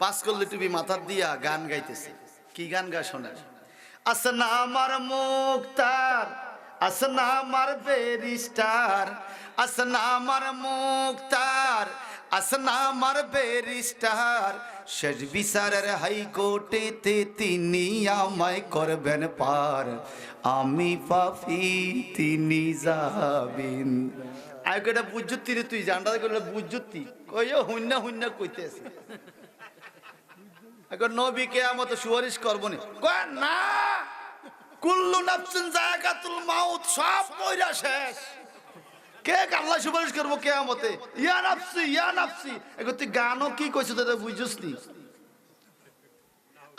পাঁচ কল্লি টুপি মাথার দিয়া গান গাইতেছে। কি গান গায় শোনেন? আসনা আমার মুক্তার, আসনা আমার ব্যারিস্টার, আসনা আমার মুক্তার, আসনা আমার ব্যারিস্টার, শেষ বিচারের হাইকোর্টেতে তিনি আমায় করবেন পার, আমি পাপী তিনি যাবেন। আয় কয়টা বুঝতি রে তুই, জানটা করলে বুঝতি কইও হুন্না হুন্না কইতেছে। এখন নবী কিয়ামত সুপারিশ করবো নি? কয় না, কুল্লু নাফসিন যায়কাতুল মাউত, সব মইরা শেষ। কে আল্লাহ সুপারিশ করবো কিয়ামতে? ইয়া নাফসি ইয়া নাফসি। এখন তুই গানও কি কইছ তোরা বুঝছিস নি?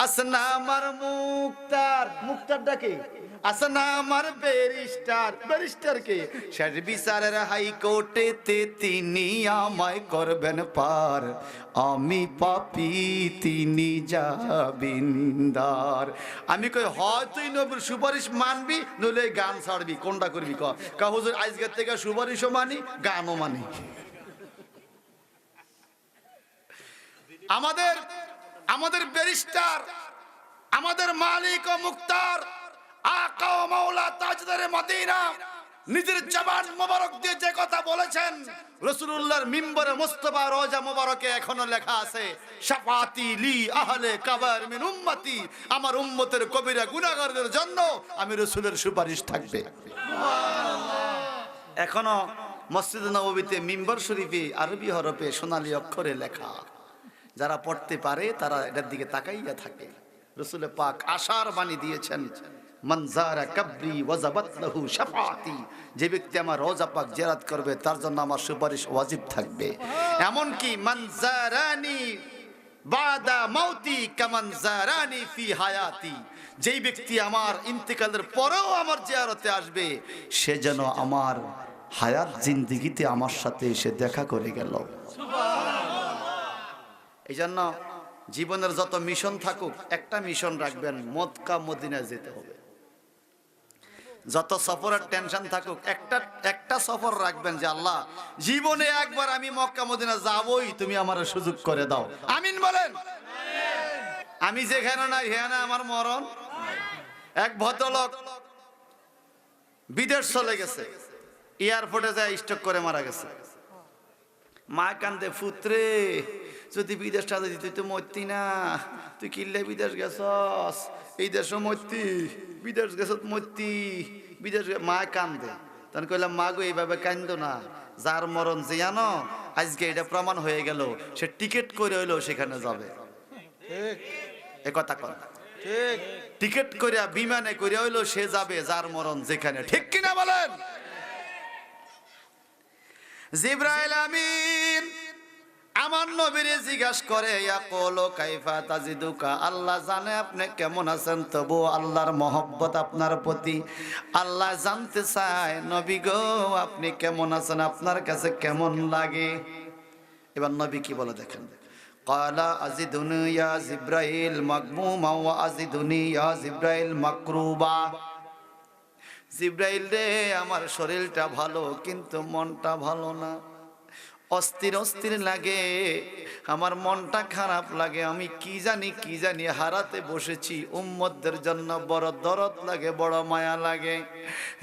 আসনা আমার মুক্তার, মুক্তারটা কে? আসনা আমার ব্যারিস্টার, ব্যারিস্টার কে? শেষ বিচারের হাইকোর্টেতে তিনি আমায় করবেন পার, আমি পাপী তিনি জাবিনদার। আমি কই হয় তুই নবীর সুপারিশ মানবি নইলে গান ছাড়বি, কোনটা করবি? কা হুজুর আজকের থেকে সুপারিশও মানি গানও মানি। আমাদের ব্যারিস্টার, আমাদের মালিক ও মুক্তার আকা ও মাওলা তাজদারে মদিনা নিজের জবান মোবারক দিয়ে যে কথা বলেছেন, রাসূলুল্লাহর মিম্বরে মুস্তাফা রওজা মোবারকে এখনো লেখা আছে শাফাতি লি আহলে কাবার মিন উম্মতি, আমার উম্মতের কবিরা গুনাহগারদের জন্য আমি রাসূলের সুপারিশ থাকবে। সুবহানাল্লাহ। এখনো মসজিদে নববীতে মিম্বর শরীফে আরবি হরফে সোনালী অক্ষরে লেখা, যারা পড়তে পারে তারা এটার দিকে তাকাইয়া থাকে। রাসূল পাক আশার বাণী দিয়েছেন, মান যারা কবরি ওয়াজাবাত লাহু শাফাআতি, যে ব্যক্তি আমার রওজা পাক জিয়ারত করবে তার জন্য আমার সুপারিশ ওয়াজিব থাকবে। এমন কি মান যারানি বাদা মাউতি কামান যারানি ফি হায়াতি, যেই ব্যক্তি আমার ইন্তেকালের পরেও আমার জিয়ারতে আসবে সে যেন আমার হায়াত জিন্দেগিতে আমার সাথে এসে দেখা করে গেল। এই জন্য জীবনের যত মিশন থাকুক একটা মিশন রাখবেন, মক্কা মদিনায় যেতে হবে। যত সফরের টেনশন থাকুক একটা সফর রাখবেন যে আল্লাহ জীবনে একবার আমি মক্কা মদিনা যাবই, তুমি আমার সুযোগ করে দাও। আমিন বলেন। আমি যেখানে নাই হেনা আমার মরণ। এক ভদ্রলোক বিদেশ চলে গেছে, এয়ারপোর্টে যায় স্ট্রোক করে মারা গেছে। মা কান্দে, পুত্রে যদি বিদেশটা দিতি তুই তো মরতি না, তুই কিনলে বিদেশ গেছস, এই দেশও মরতি, বিদেশ গেছ মরতি, বিদেশ। মা কান্দে, তখন কইলাম মা গো এইভাবে কান্দো না, যার মরণ যে জানো আজকে এটা প্রমাণ হয়ে গেল, সে টিকিট করে হইলো সেখানে যাবে। এ কথা কথা ঠিক। টিকিট করে বিমানে করে হইলো সে যাবে যার মরণ যেখানে, ঠিক কিনা বলেন? জিবরাইল আমিন আমার নবীরে জিজ্ঞাসা করে, ইয়াকুলু কাইফা তাজিদুকা, আল্লাহ জানে আপনি কেমন আছেন, তবু আল্লাহর মহব্বত আপনার প্রতি আল্লাহ জানতে চায়, নবী গো আপনি কেমন আছেন, আপনার কাছে কেমন লাগে। এবার নবী কি বলে দেখেন, ক্বালা আজিদুনি ইয়া জিবরাইল মাগমুমা ওয়া আজিদুনি ইয়া জিবরাইল মাকরুবা। জিবরাইল রে আমার শরীরটা ভালো কিন্তু মনটা ভালো না, অস্থির অস্থির লাগে, আমার মনটা খারাপ লাগে, আমি কি জানি হারাতে বসেছি, উম্মতদের জন্য বড় দরদ লাগে, বড় মায়া লাগে।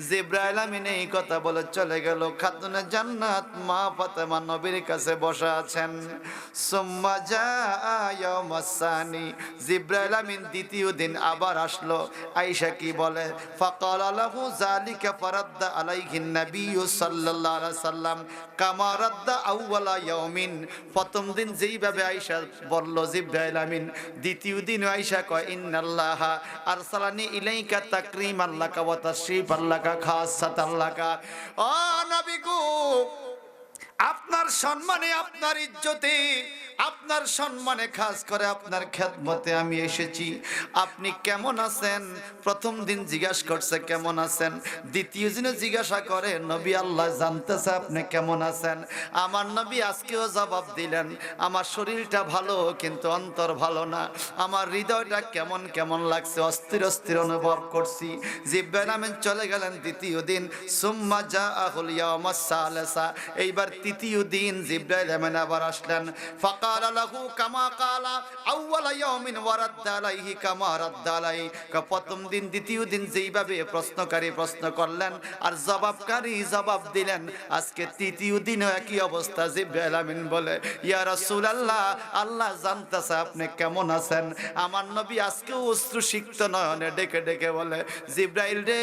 জিবরাইল আমিন এই কথা বলে চলে গেল। খাতুনে জান্নাত মা ফাতেমা নবীর কাছে বসে আছেন। সুম্মা জাআ ইয়াউমাস সানি, জিবরাইল আমিন দ্বিতীয় দিন আবার আসলো। আয়েশা কি বলে, ফাকালা লাহু যালিকা ফারাদ্দা আলাইহিন নবী সাল্লাল্লাহু আলাইহি সাল্লাম কামা রাদ্দা আউওয়ালা ইয়াউমিন। প্রথম দিন যেইভাবে আয়েশা বলল জিবরাইল আমিন, দ্বিতীয় দিন আয়েশা কয় ইন্নাল্লাহা আরসালানি ইলাইকা তাকরীমান লাকা ওয়া তাশরীফান লাকা খাসাতান লাকা। ও নবী গো, আপনার সম্মানে, আপনার ইজ্জতে, আপনার সম্মানে, খাস করে আপনার খেদমতে আমি এসেছি। আপনি কেমন আছেন? প্রথম দিন জিজ্ঞাসা করছে কেমন আছেন, দ্বিতীয় দিনে জিজ্ঞাসা করে নবী আল্লাহ জানতেছে আপনি কেমন আছেন। আমার নবী আজকেও জবাব দিলেন, আমার শরীরটা ভালো কিন্তু অন্তর ভালো না, আমার হৃদয়টা কেমন কেমন লাগছে, অস্থির অস্থির অনুভব করছি। জিবরাইল আমিন চলে গেলেন দ্বিতীয় দিন। সুম্মা জাআহুল ইয়াউমাস সালিসা, এইবার তৃতীয় দিন জিবরাইল আমিন আবার আসলেন। ফাকালা লাহু কামা কালা আউওয়ালা ইয়াউমিন ওয়া রাদ্দা আলাইহি কামা রাদ্দা আলাইহি। প্রথম দিন দ্বিতীয় দিন যেইভাবে প্রশ্নকারী প্রশ্ন করলেন আর জবাবকারী জবাব দিলেন, আজকে তৃতীয় দিনও একই অবস্থা। জিবরাইল আমিন বলে, ইয়া রাসূলুল্লাহ, আল্লাহ জানতেছে আপনি কেমন আছেন। আমার নবী আজকেও অশ্রুসিক্ত নয়নে ডেকে ডেকে বলে, জিবরাইল রে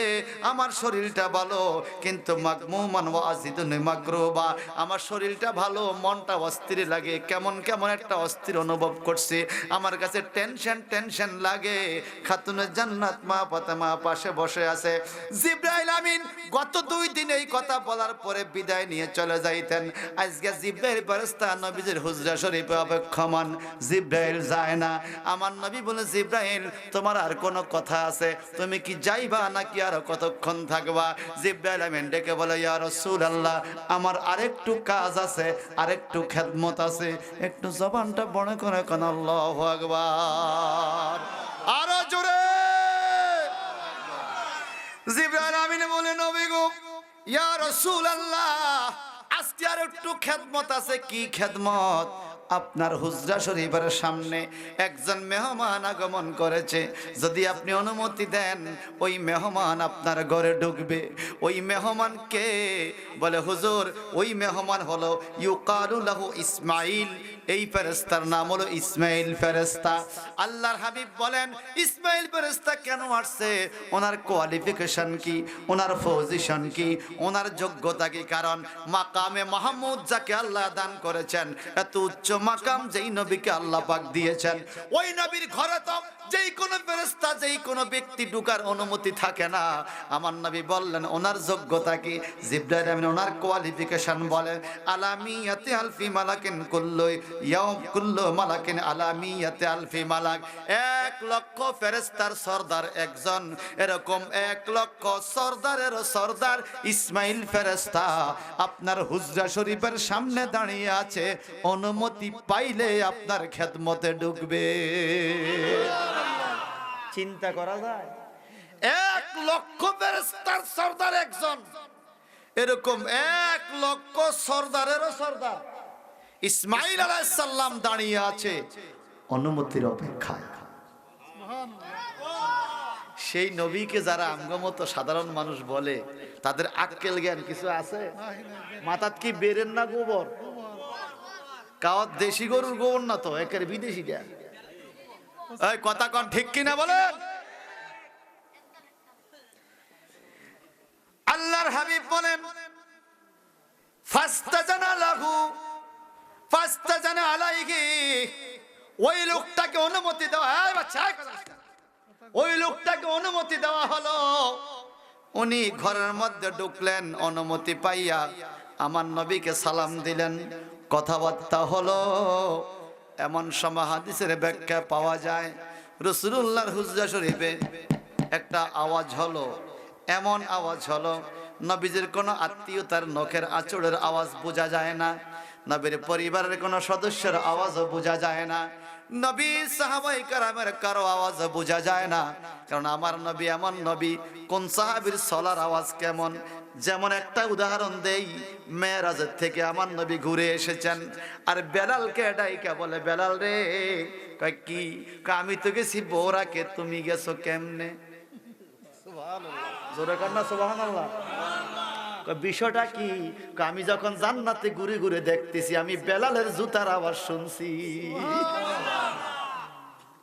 আমার শরীরটা ভালো কিন্তু মাগমুমান ওয়া আজিদুনি মাকরুবা, আমার শরীরটা ভালো মনটা অস্থির লাগে, কেমন কেমন একটা অস্থির অনুভব করছি, আমার কাছে টেনশন লাগে। খাতুনে জান্নাত মা ফাতেমা পাশে বসে আছে। জিবরাইল আমিন গত 2 দিন এই কথা বলার পরে বিদায় নিয়ে চলে যাইতেন। আজকে জিবরাইল ফেরেশতা নবীজির হুজরা শরীফে অপেক্ষমান, জিবরাইল যায় না। আমার নবী বলে, জিবরাইল তোমার আর কোনো কথা আছে, তুমি কি যাইবা নাকি আর কতক্ষণ থাকবা? জিবরাইল আমিন ডেকে বলে, ইয়া রাসূলুল্লাহ আমার আরেকটু কাজ আছে, আরেকটু খেদমত আছে, একটু জবানটা বড় করে কোন আল্লাহু আকবার, আরো জোরে। জিবরাইল আমিন বলে, নবী গো ইয়া রাসূলুল্লাহ আজকে আর একটু খেদমত আছে। কি খেদমত? আপনার হুজরা শরীফের সামনে একজন মেহমান আগমন করেছে, যদি আপনি অনুমতি দেন ওই মেহমান আপনার ঘরে ঢুকবে। ওই মেহমান কে? বলে হুজুর ওই মেহমান হলো ইউকালু লাহু ইসমাইল, এই ফেরেশতার নাম হলো ইসমাইল ফেরেশতা। আল্লাহর হাবিব বলেন ইসমাইল ফেরেশতা কেন আসছে, ওনার কোয়ালিফিকেশন কি, ওনার পজিশন কি, ওনার যোগ্যতা কি? কারণ মাকামে মাহমুদ যাকে আল্লাহ দান করেছেন, এত উচ্চ মাকাম যেই নবীকে আল্লাহ পাক দিয়েছেন, ওই নবীর ঘরে তো যেই কোনো ফেরেশতা যেই কোনো ব্যক্তি ঢোকার অনুমতি থাকে না। আমার নবী বললেন ওনার যোগ্যতা কি? জিবরাইল আমিন ওনার কোয়ালিফিকেশন বলেন আলামিয়াতে আলফি মালাকিন কুল্লু ইয়াউম কুল্লু মালাকিন আলামিয়াতে আলফি মালাক, 1,00,000 ফেরেশতার সরদার একজন, এরকম 1,00,000 সরদারের সরদার ইসমাইল ফেরেশতা আপনার হুজরা শরীফের সামনে দাঁড়িয়ে আছে, অনুমতি পাইলে আপনার খেদমতে ঢুকবে। চিন্তা করা যায়, 1,00,000 ফেরেশতার সরদার একজন, এরকম 1,00,000 সরদারেরও সরদার ইসমাইল আলাইহিস সালাম দাঁড়িয়ে আছে অনুমতির অপেক্ষায়। সেই নবীকে যারা আমগমতো সাধারণ মানুষ বলে, তাদের আক্কেল জ্ঞান কিছু আছে? মাথাত কি বেরেন না গোবর? কাওয়াত দেশি গরুর গোবর না তো, একের বিদেশি জ্ঞান। এই কথা কোন ঠিক কিনা বলেন? আল্লাহর হাবিব বলেন ফাস্তাজানা লাহু ফাস্তাজানা আলাইহি, ওই লোকটাকে অনুমতি দেওয়া, এই বাচ্চা ওই লোকটাকে অনুমতি দেওয়া হলো। উনি ঘরের মধ্যে ঢুকলেন, অনুমতি পাইয়া আমার নবীকে সালাম দিলেন, কথাবার্তা হলো। এমন সময় হাদিসের ব্যাখ্যা পাওয়া যায় রাসূলুল্লাহর হুজরা শরীফে একটা আওয়াজ হলো, এমন আওয়াজ হলো নবীজির কোনো আত্মীয়তার নখের আঁচড়ের আওয়াজ বোঝা যায় না, নবীর পরিবারের কোনো সদস্যের আওয়াজও বোঝা যায় না, নবী সাহাবায়ে কেরামের কারো আওয়াজ বোঝা যায় না। কারণ আমার নবী এমন নবী, কোন সাহাবীর সলার আওয়াজ কেমন। যেমন একটা উদাহরণ দেই, মেরাজের থেকে আমার নবী ঘুরে এসেছেন, আর বেলালকে ডাইকা বলে বেলাল রে, কয় কি? আমি তো গেছি বোরাকে, তুমি গেছো কেমনে? জোরে কর না সুবহানাল্লাহ। বিষয়টা কি? আমি যখন জান্নাতে ঘুরে ঘুরে দেখতেছি, আমি বেলালের জুতার আওয়াজ শুনছি।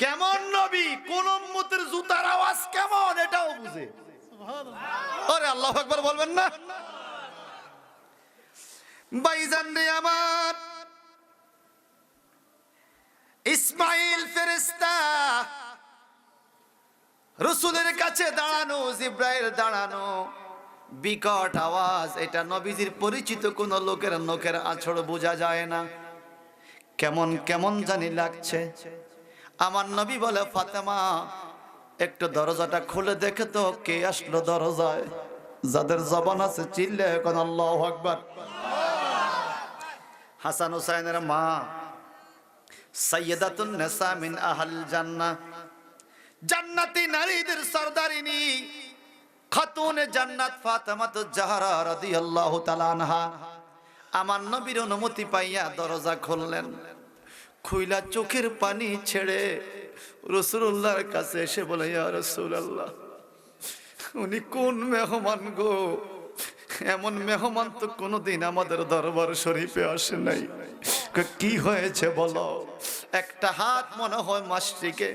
কেমন নবী, কোন উম্মতের জুতার আওয়াজ কেমন এটাও বুঝে। আরে আল্লাহু আকবার বলবেন না? ভাইজান রে আমার, ইসমাইল ফেরেশতা রাসূলের কাছে দাঁড়ানো, জিবরাইল দাঁড়ানো, বিকট আওয়াজ। এটা নবীজির পরিচিত কোন লোকের নখের আঁচড় বোঝা যায় না, কেমন কেমন জানি লাগছে। আমার নবী বলে ফাতেমা একটু দরজাটা খুলে দেখে তো কে আসলো দরজায়। যাদের জবান আছে চিল্লে এখন আল্লাহু আকবার। হাসান হুসাইনের মা সাইয়্যিদাতুন নিসা মিন আহল জান্নাহ, জান্নাতি নারীদের সরদারিনী খাতুনে জান্নাত ফাতেমাতুজ জাহরা রাদিয়াল্লাহু তাআলা আনহা আমার নবীর অনুমতি পাইয়া দরজা খুললেন। খুইলা চোখের পানি ছেড়ে রাসূলুল্লাহর কাছে এসে বলে, ইয়া রাসূলুল্লাহ, উনি কোন মেহমান গো? এমন মেহমান তো কোনোদিন আমাদের দরবার শরীফে আসে নাই। কি হয়েছে বলো? একটা হাত মনে হয় মাশরিকে,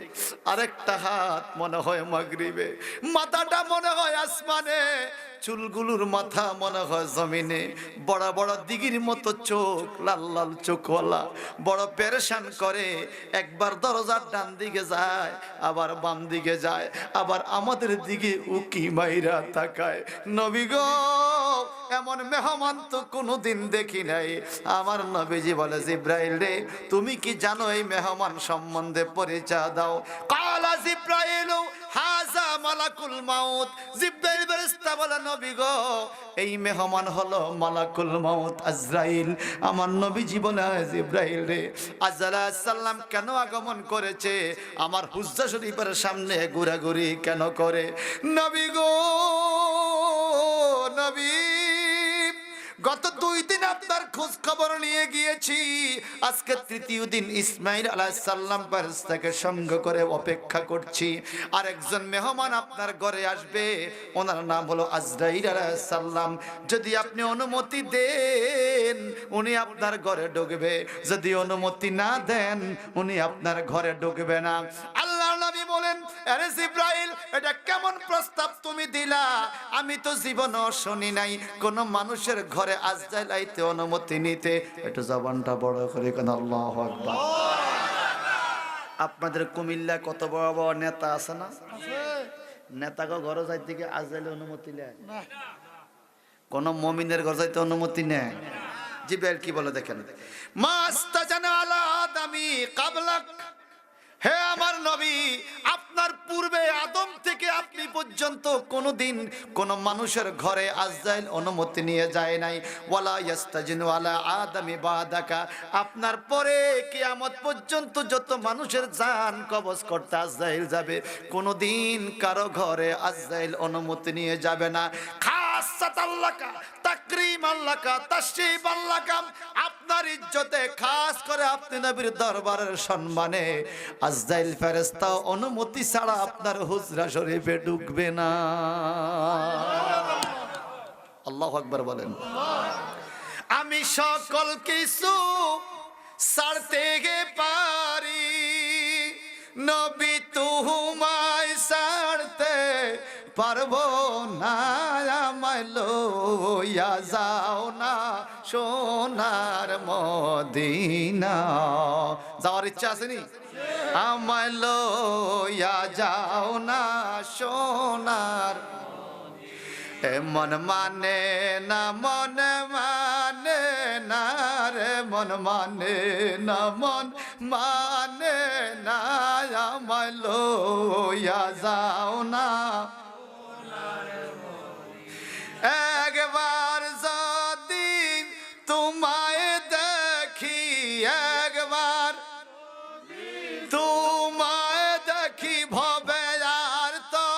আরেকটা হাত মনে হয় মাগরিবে, মাথাটা মনে হয় আসমানে, চুলগুলোর মাথা মনে হয় জমিনে, বড় বড় দিঘির মতো চোখ, লাল লাল চোখওয়ালা, বড় পেরেশান করে। একবার দরজার ডান দিকে যায়, আবার বাম দিকে যায়, আবার আমাদের দিকে উকি মাইরা তাকায়। নবী গো, এমন মেহমান তো কোনোদিন দেখি নাই। আমার নবীজি বলে, জিব্রাইল রে, তুমি কি জানো এই মেহমান সম্বন্ধে? পরিচয় দাও। কালা জিব্রাইল হাযা মালাকুল মাউত। জিব্রাইল ফেরেশতা বলে, নবী গো, এই মেহমান হলো মালাকুল মাউত আজরাইল। আমার নবীজি বলে, জিব্রাইল রে, আজরাইল আলাইহিস সালাম কেন আগমন করেছে? আমার হুজরা শরীফের সামনে ঘোরাঘুরি কেন করে? নবী গো, নবী, গত 2 দিন আপনার খোঁজ খবর নিয়ে গিয়েছি, আজকে তৃতীয় দিন ইসমাইল আলাইহিস সালাম ফেরেশতাকে সঙ্গ করে অপেক্ষা করছি। আর একজন মেহমান আপনার ঘরে আসবে, ওনার নাম হলো আজরাইল আলাইহিস সালাম। যদি আপনি অনুমতি দেন উনি আপনার ঘরে ঢুকবে, যদি অনুমতি না দেন উনি আপনার ঘরে ঢুকবে না। আল্লাহর নবী বলেন, আরে জিবরাইল, এটা কেমন প্রস্তাব তুমি দিলা? আমি তো জীবনও শুনি নাই কোন মানুষের ঘরে আজরাইল আইতে অনুমতি নিতে। একটু জবানটা বড় করে কেন আল্লাহু আকবার। আপনাদের কুমিল্লা কত বড় বড় নেতা আছে না? নেতাকে ঘরে যাইতে গিয়ে আজরাইল অনুমতি নেয়? কোন মুমিনের ঘরে যাইতে অনুমতি নেয়? জিবরাইল কি বলে দেখেন, মাস্তাজানা আলা আদামি কাবলাক, হে আমার নবী, আপনার পূর্বে আদম থেকে আপনি পর্যন্ত কোনদিন কোন মানুষের ঘরে আজরাইল অনুমতি নিয়ে যায় নাই। ওয়ালা ইয়াস্তাজিনু আলা আদামি বাদাকা, আপনার পরে কিয়ামত পর্যন্ত যত মানুষের জান কবজ করতে আজরাইল যাবে, কোনদিন কারো ঘরে আজরাইল অনুমতি নিয়ে যাবে না। খাসাতাল্লাকা তাকরীমাল্লাকা তাশরীফাল্লাকা, আপনার ইজ্জতে খাস করে আপনি নবীর দরবারের সম্মানে আজরাইল ফেরেশতা অনুমতি ছাড়া আপনার হুজরা শরীফে ঢুকবে না। আল্লাহু আকবার বলেন। আমি সকল কিছু ছাড়তে পারি, নবী তোমায় ছাড়তে পারবো না। আমায় লইয়া যাও না সোনার মদিনা। যাওয়ার ইচ্ছা আছে নি? আমায় লইয়া যাও না সোনার। মন মানে না, মন মানে না রে, মন মানে না, মন মানে না। আমায় লইয়া যাও না। একবার যদি তোমায় দেখি, একবার তোমায় দেখি ভবে আর তো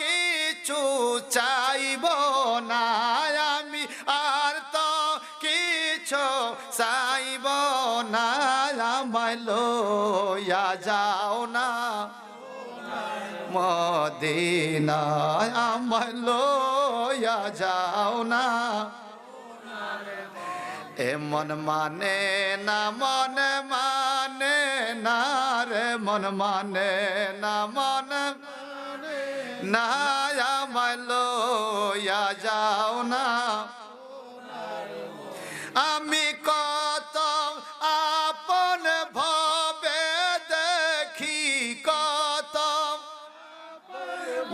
কিছু চাইব না আমি, আর তো কিছু চাইব না। আমায় লইয়া যাও না মদিনায়, আমায় লইয়া যাও না। এ মন মানে না, মন মানে না রে, মন মানে না, মন না। আমায় লইয়া যাও না। আমি কত আপন ভাবে দেখি, কত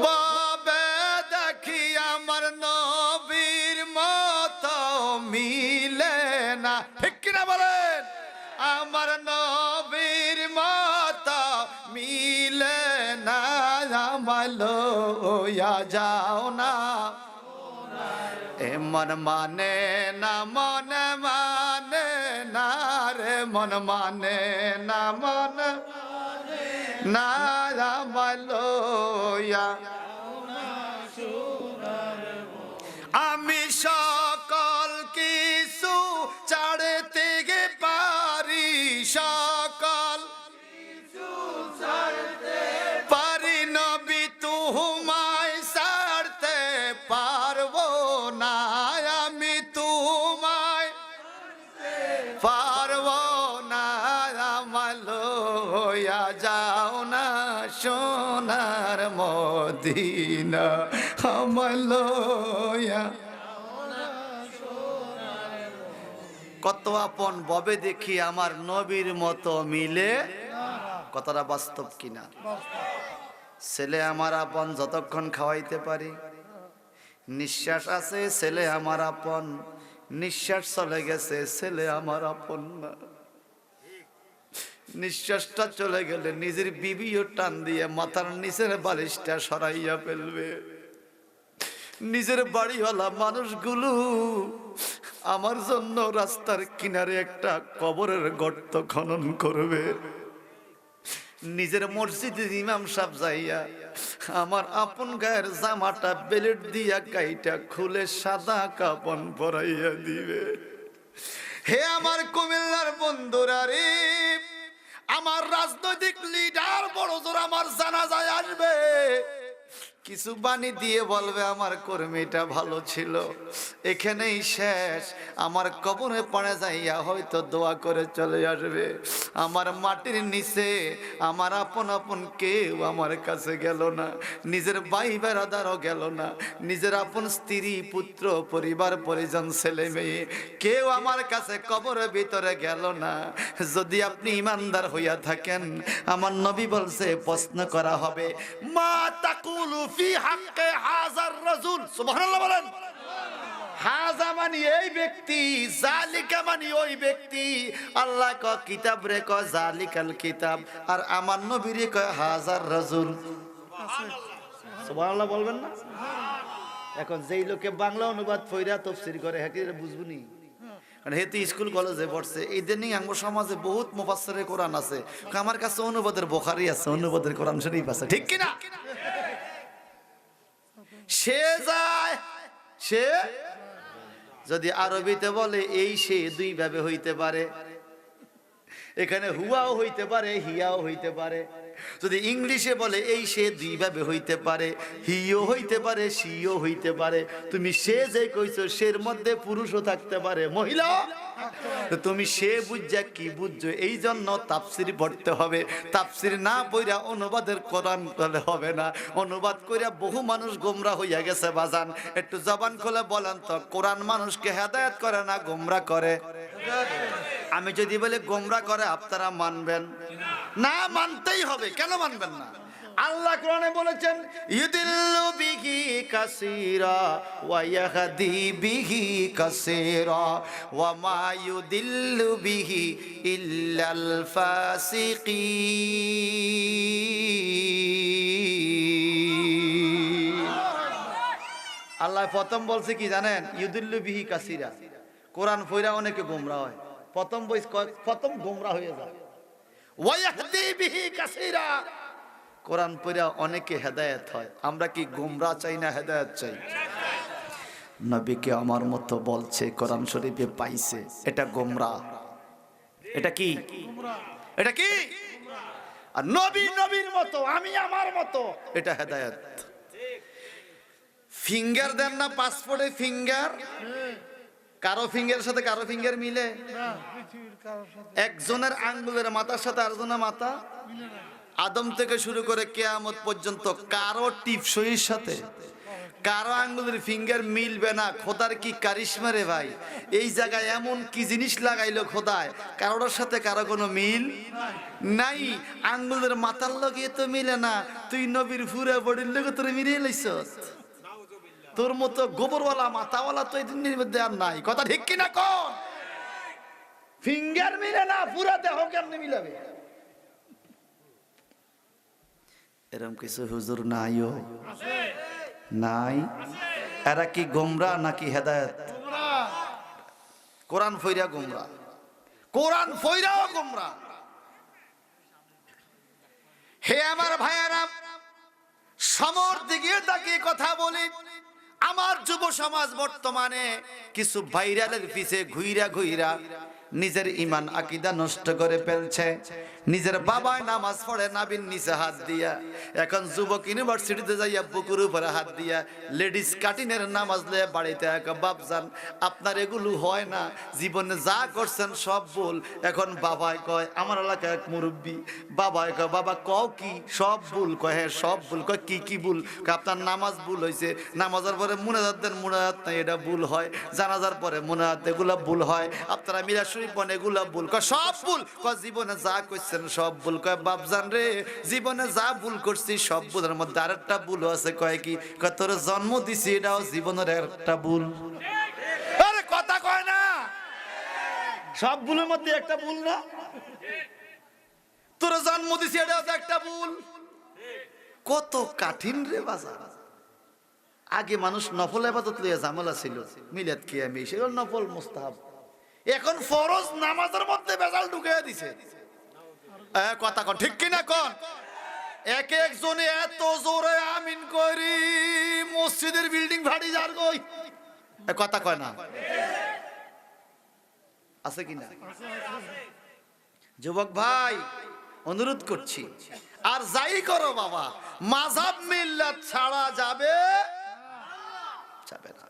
ভাবে দেখি, আমার নবীর মতো মিলে না। ঠিক কিনা বলেন? আমার নবীর মতো মিলে না। আমায় লইয়া যাও না। এ মন মানে না, মন মানে না রে, মন মানে না, মন না। আমায় লইয়া আমি সকল কিছু ছাড়তে পারি, সকল পারি, নবী তোমায় ছাড়তে পারবো না। আমি তোমায় পারবো না। আমায় লইয়া যাও না সোনার মদিনা, আমায় লইয়া। কত আপন ববে দেখি আমার নবীর মতো মিলে। কথাটা বাস্তব কিনা? ছেলে আমার আপন যতক্ষণ খাওয়াইতে পারি, নিঃশ্বাস আছে ছেলে আমার আপন, নিঃশ্বাস চলে গেছে ছেলে আমার আপন না। নিঃশ্বাসটা চলে গেলে নিজের বিবিও টান দিয়ে মাথার নিচের বালিশটা সরাইয়া ফেলবে। নিজের বাড়িওয়ালা মানুষগুলো আমার জন্য রাস্তার কিনারে একটা কবরের গর্ত খনন করবে। নিজের মসজিদে ইমাম সাহেব যাইয়া আমার আপন গায়ের জামাটা বেলেট দিয়া গাইটা খুলে সাদা কাপড় পরাইয়া দিবে। হে আমার কুমিল্লার বন্ধুরা রে, আমার রাজনৈতিক লিডার বড় জোর আমার জানাজায় আসবে, কিছু বাণী দিয়ে বলবে আমার কর্মীটা ভালো ছিল, এখানেই শেষ। আমার কবরে পড়ে যাইয়া হয়তো দোয়া করে চলে আসবে। আমার মাটির নিচে আমার আপন আপন কেউ আমার কাছে গেল না, নিজের ভাই বেড়াদারও গেল না, নিজের আপন স্ত্রী পুত্র পরিবার পরিজন ছেলে মেয়ে কেউ আমার কাছে কবরের ভিতরে গেল না। যদি আপনি ইমানদার হইয়া থাকেন, আমার নবী বলছে প্রশ্ন করা হবে, মা তাকুলু ফি হাক্কে হাযার রাজুল। সুবহানাল্লাহ বলেন। হাজা মানে এই ব্যক্তি, জালিকা মানে ওই ব্যক্তি। আল্লাহ ক কিতাব রে ক জালিকাল কিতাব, আর আমার নবীরে কয় হাজার রাজুল। সুবহানাল্লাহ বলবেন না? এখন যেই লোকে বাংলা অনুবাদ ফইরা তাফসীর করে হাকিরে বুঝবুনি, কারণ হেতু স্কুল কলেজে পড়ছে। ইদানিং আঙ্গ সমাজে বহুত মুফাসসিরে কোরআন আছে, আমার কাছে অনুবাদের বুখারী আছে, অনুবাদের কোরআন শরীফ আছে, ঠিক কি না? সে যায়, সে যদি আরবিতে বলে এই সে দুই ভাবে হইতে পারে, এখানে হুয়াও হইতে পারে হিয়াও হইতে পারে। যদি ইংলিশে বলে এই সে দুই ভাবে হইতে পারে, হিও হইতে পারে সিও হইতে পারে। তুমি সে যে কইছো সের মধ্যে পুরুষও থাকতে পারে, মহিলা। তুমি সে বুঝা কি বুঝছো, এই জন্য তাফসীর পড়তে হবে। তাফসীর না পড়া অনুবাদের কোরআন বলে হবে না। অনুবাদ কইরা বহু মানুষ গোমরা হইয়া গেছে বাজান। একটু জবান খুলে বলেন তো, কোরআন মানুষকে হেদায়েত করে না গোমরা করে? আমি যদি বলি গোমরা করে, আপনারা মানবেন না? মানতেই হবে। কেন মানবেন না? আল্লাহ কোরআনে বলেছেন, ইউদিল্লু বিহি কাসীরা ওয়া ইয়াহদি বিহি কাসীরা ওয়া মা ইউদিল্লু বিহি ইল্লাল ফাসিকিন। আল্লাহ প্রথম বলছে কি জানেন? ইউদিল্লু বিহি কাসীরা। কোরআন পড়া অনেকে গোমরা হয়। প্রথম গোমরা হয়ে যায়। ওয়া ইয়াহদি বিহি কাসীরা, কোরআন পড়া অনেকে হেদায়েত হয়। আমরা কি গোমরা চাই না হেদায়েত চাই? নবীকে আমার মতো বলছে কোরআন শরীফে পাইছে, এটা গোমরা। এটা কি? এটা কি? আর নবী নবীর মতো, আমি আমার মতো, এটা হেদায়েত। ফিঙ্গার দেন না পাসপোর্টে, ফিঙ্গার কারো ফিঙ্গারের সাথে কারো ফিঙ্গার মিলে? একজনের আঙ্গুলের মাথার সাথে আরেকজনের মাথা আদম থেকে শুরু করে কিয়ামত পর্যন্ত কারো টিপসইর সাথে কারো আঙ্গুলের ফিঙ্গার মিলবে না। খোদার কি কারিশমা রে ভাই! এই জায়গায় এমন কি জিনিস লাগাইলো খোদায়, কারোর সাথে কারো কোনো মিল নাই। আঙ্গুলের মাথার লগে তো মিলে না, তুই নবীর ফুরা বডির লগে তোর মিলিয়ে লাইছস। তোর মতো গোবরওয়ালা মাথাওয়ালা তো এই দিনের মধ্যে আর নাই। কথা ঠিক কিনা কোন? ফিঙ্গার মিলে না, পুরা দেহ কেমনে মিলাবে? এরকম কিছু হুজুর নাইও নাই। এরা কি গোমরা নাকি হেদায়েত? কোরআন ফইরা গোমরা, কোরআন ফইরাও গোমরা। হে আমার ভাইয়েরা, সমর দিকে তাকিয়ে কথা বলি। আমার যুব সমাজ বর্তমানে কিছু ভাইরালের পিছে ঘুইরা ঘুইরা নিজের ইমান আকীদা নষ্ট করে ফেলছে। নিজের বাবায় নামাজ পড়ে নাবির নিচে হাত দিয়া, এখন যুবক ইউনিভার্সিটিতে যাইয়া বুকুর উপরে হাত দিয়া লেডিস কাটিনের নামাজ লয়ে বাড়িতে এক বাপজান আপনার এগুলো হয় না, জীবনে যা করছেন সব ভুল। এখন বাবায় কয়, আমার এলাকায় এক মুরব্বী, বাবায় কয় বাবা কও কি সব ভুল? কয় হ্যাঁ সব ভুল। কয় কি কি ভুল? আপনার নামাজ ভুল হয়েছে, নামাজের পরে মুনাজাত দেন, মুনাজাত নাই, এটা ভুল হয়। জানাজার পরে মুনাজাত, এগুলা ভুল হয়। আপনারা মিলাদ শরীফ পড়েন, এগুলা ভুল। কয় সব ভুল। কয় জীবনে যা করছেন সব ভুল। কয় বাপজান রে, জীবনে যা ভুল করছি সব ভুলের মধ্যে আরেকটা ভুল আছে। কয় কি? কয় তোর জন্ম দিছি, এটাও জীবনের একটা ভুল। আরে কথা কয় না, সব ভুলের মধ্যে একটা ভুল না? তোর জন্ম দিছি, এটাও তো একটা ভুল। কত কঠিন রে বাজার। আগে মানুষ নফল ইবাদত লইয়া ঝামেলা ছিল, মিলাদ কি আমি সেগুলো নফল মুস্তাহাব। এখন ফরজ নামাজের মধ্যে বেজাল ঢুকিয়ে দিছে। কথা কন ঠিক কিনা কন? এক একজনে এত জোরে আমিন করি মসজিদের বিল্ডিং ভাড়ি যার গই। কথা কয় না? আছে কিনা? যুবক ভাই অনুরোধ করছি, আর যাই করো বাবা, মাযহাব মিল্লাত ছাড়া যাবে না।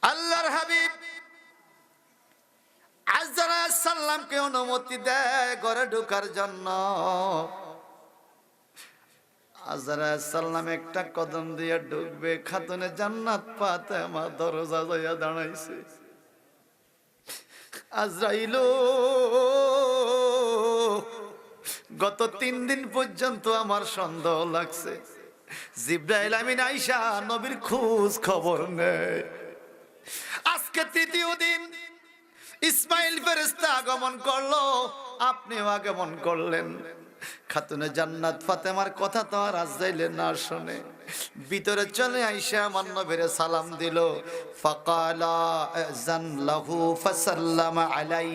আল্লাহর হাবিব আজরা সাল্লামকে অনুমতি দেয় ঘরে ঢোকার জন্য। আজরা সাল্লাম একটা কদম দিয়ে ঢুকবে, খাতুনে জান্নাত ফাতেমা দরজা দিয়ে দাঁড়াইছে। আজরাইল গত 3 দিন পর্যন্ত আমার সন্দেহ লাগছে, জিবরাইল আমিন আয়েশা নবীর খোঁজ খবর নেই। আজকে 3য় দিন ইসমাইল ফেরেশতা আগমন করলো, আপনিও আগমন করলেন। খাতুনে জান্নাত ফাতেমার কথা তো আর আজরাইল না শুনে ভিতরে চলে আয়েশা আমার নবীর সালাম দিল। ফাকালা আযান লাহু ফাসাল্লামা আলাই,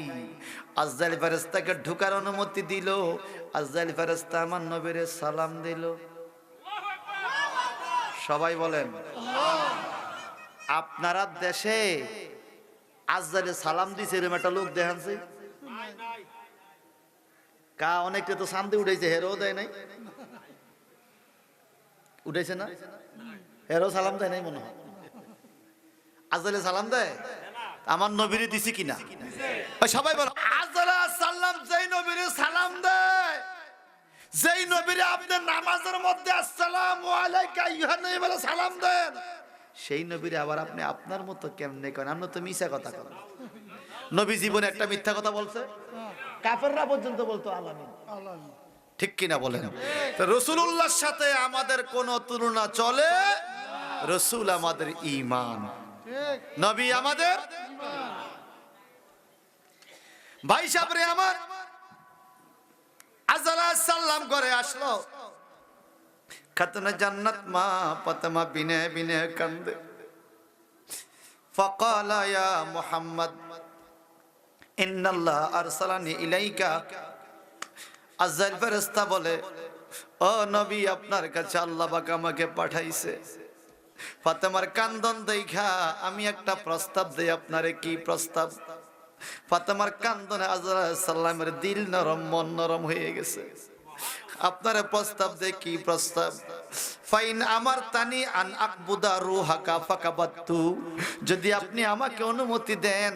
আজরাইল ফেরেশতাকে ঢোকার অনুমতি দিল। আজরাইল ফেরেশতা আমার নবীর সালাম দিল। সবাই বলেন আপনারা দেশে আজরাইল সালাম দিছে এরকম একটা লোক দেখানছে? কা অনেকটা তো শান্তি উঠেছে, হেরো দেয় নাই? উঠেছে না? হেরো সালাম দেয় নাই মনে হয়। আজরাইল সালাম দেয়? আমার নবীরে দিছি কিনা? সবাই বলো আজরাইল সালাম যেই নবীরে সালাম দেয়, যেই নবীরে আপনি নামাজের মধ্যে আসসালামু আলাইকা আইয়ুহান নবী বলে সালাম দেন, সেই নবীরে আবার আপনি আপনার মতো কেমনে করেন? আপনি তো মিছা কথা বলেন। নবী জীবনে একটা মিথ্যা কথা বলছে? কাফেররা পর্যন্ত বলতো আলামিন। ঠিক কিনা বলেন? তো রাসূলুল্লাহর সাথে আমাদের কোনো তুলনা চলে? রাসূল আমাদের ঈমান, নবী আমাদের ভাই সাহেব রে আমার। আজরা সাল্লাম করে আসলো, খাতুনে জান্নাত মা ফাতেমা বিনে বিনে কান্দে। ফাকালা ইয়া মুহাম্মদ ইন্নাল্লাহ আরসালানি ইলাইকা। আজরাইল ফেরেশতা বলে, ও নবী আপনার কাছে আল্লাহ পাক আমাকে পাঠাইছে। ফাতেমার কান্দন দেখা আমি একটা প্রস্তাব দেই আপনারে। কি প্রস্তাব? ফাতেমার কান্দনে আজরাইল সাল্লামের দিল নরম, মন নরম হয়ে গেছে। আপনারে প্রস্তাব দেই। কি প্রস্তাব? ফাইন আমার তানি আন আকবুদা রুহাকা ফাকাবাতু, যদি আপনি আমাকে অনুমতি দেন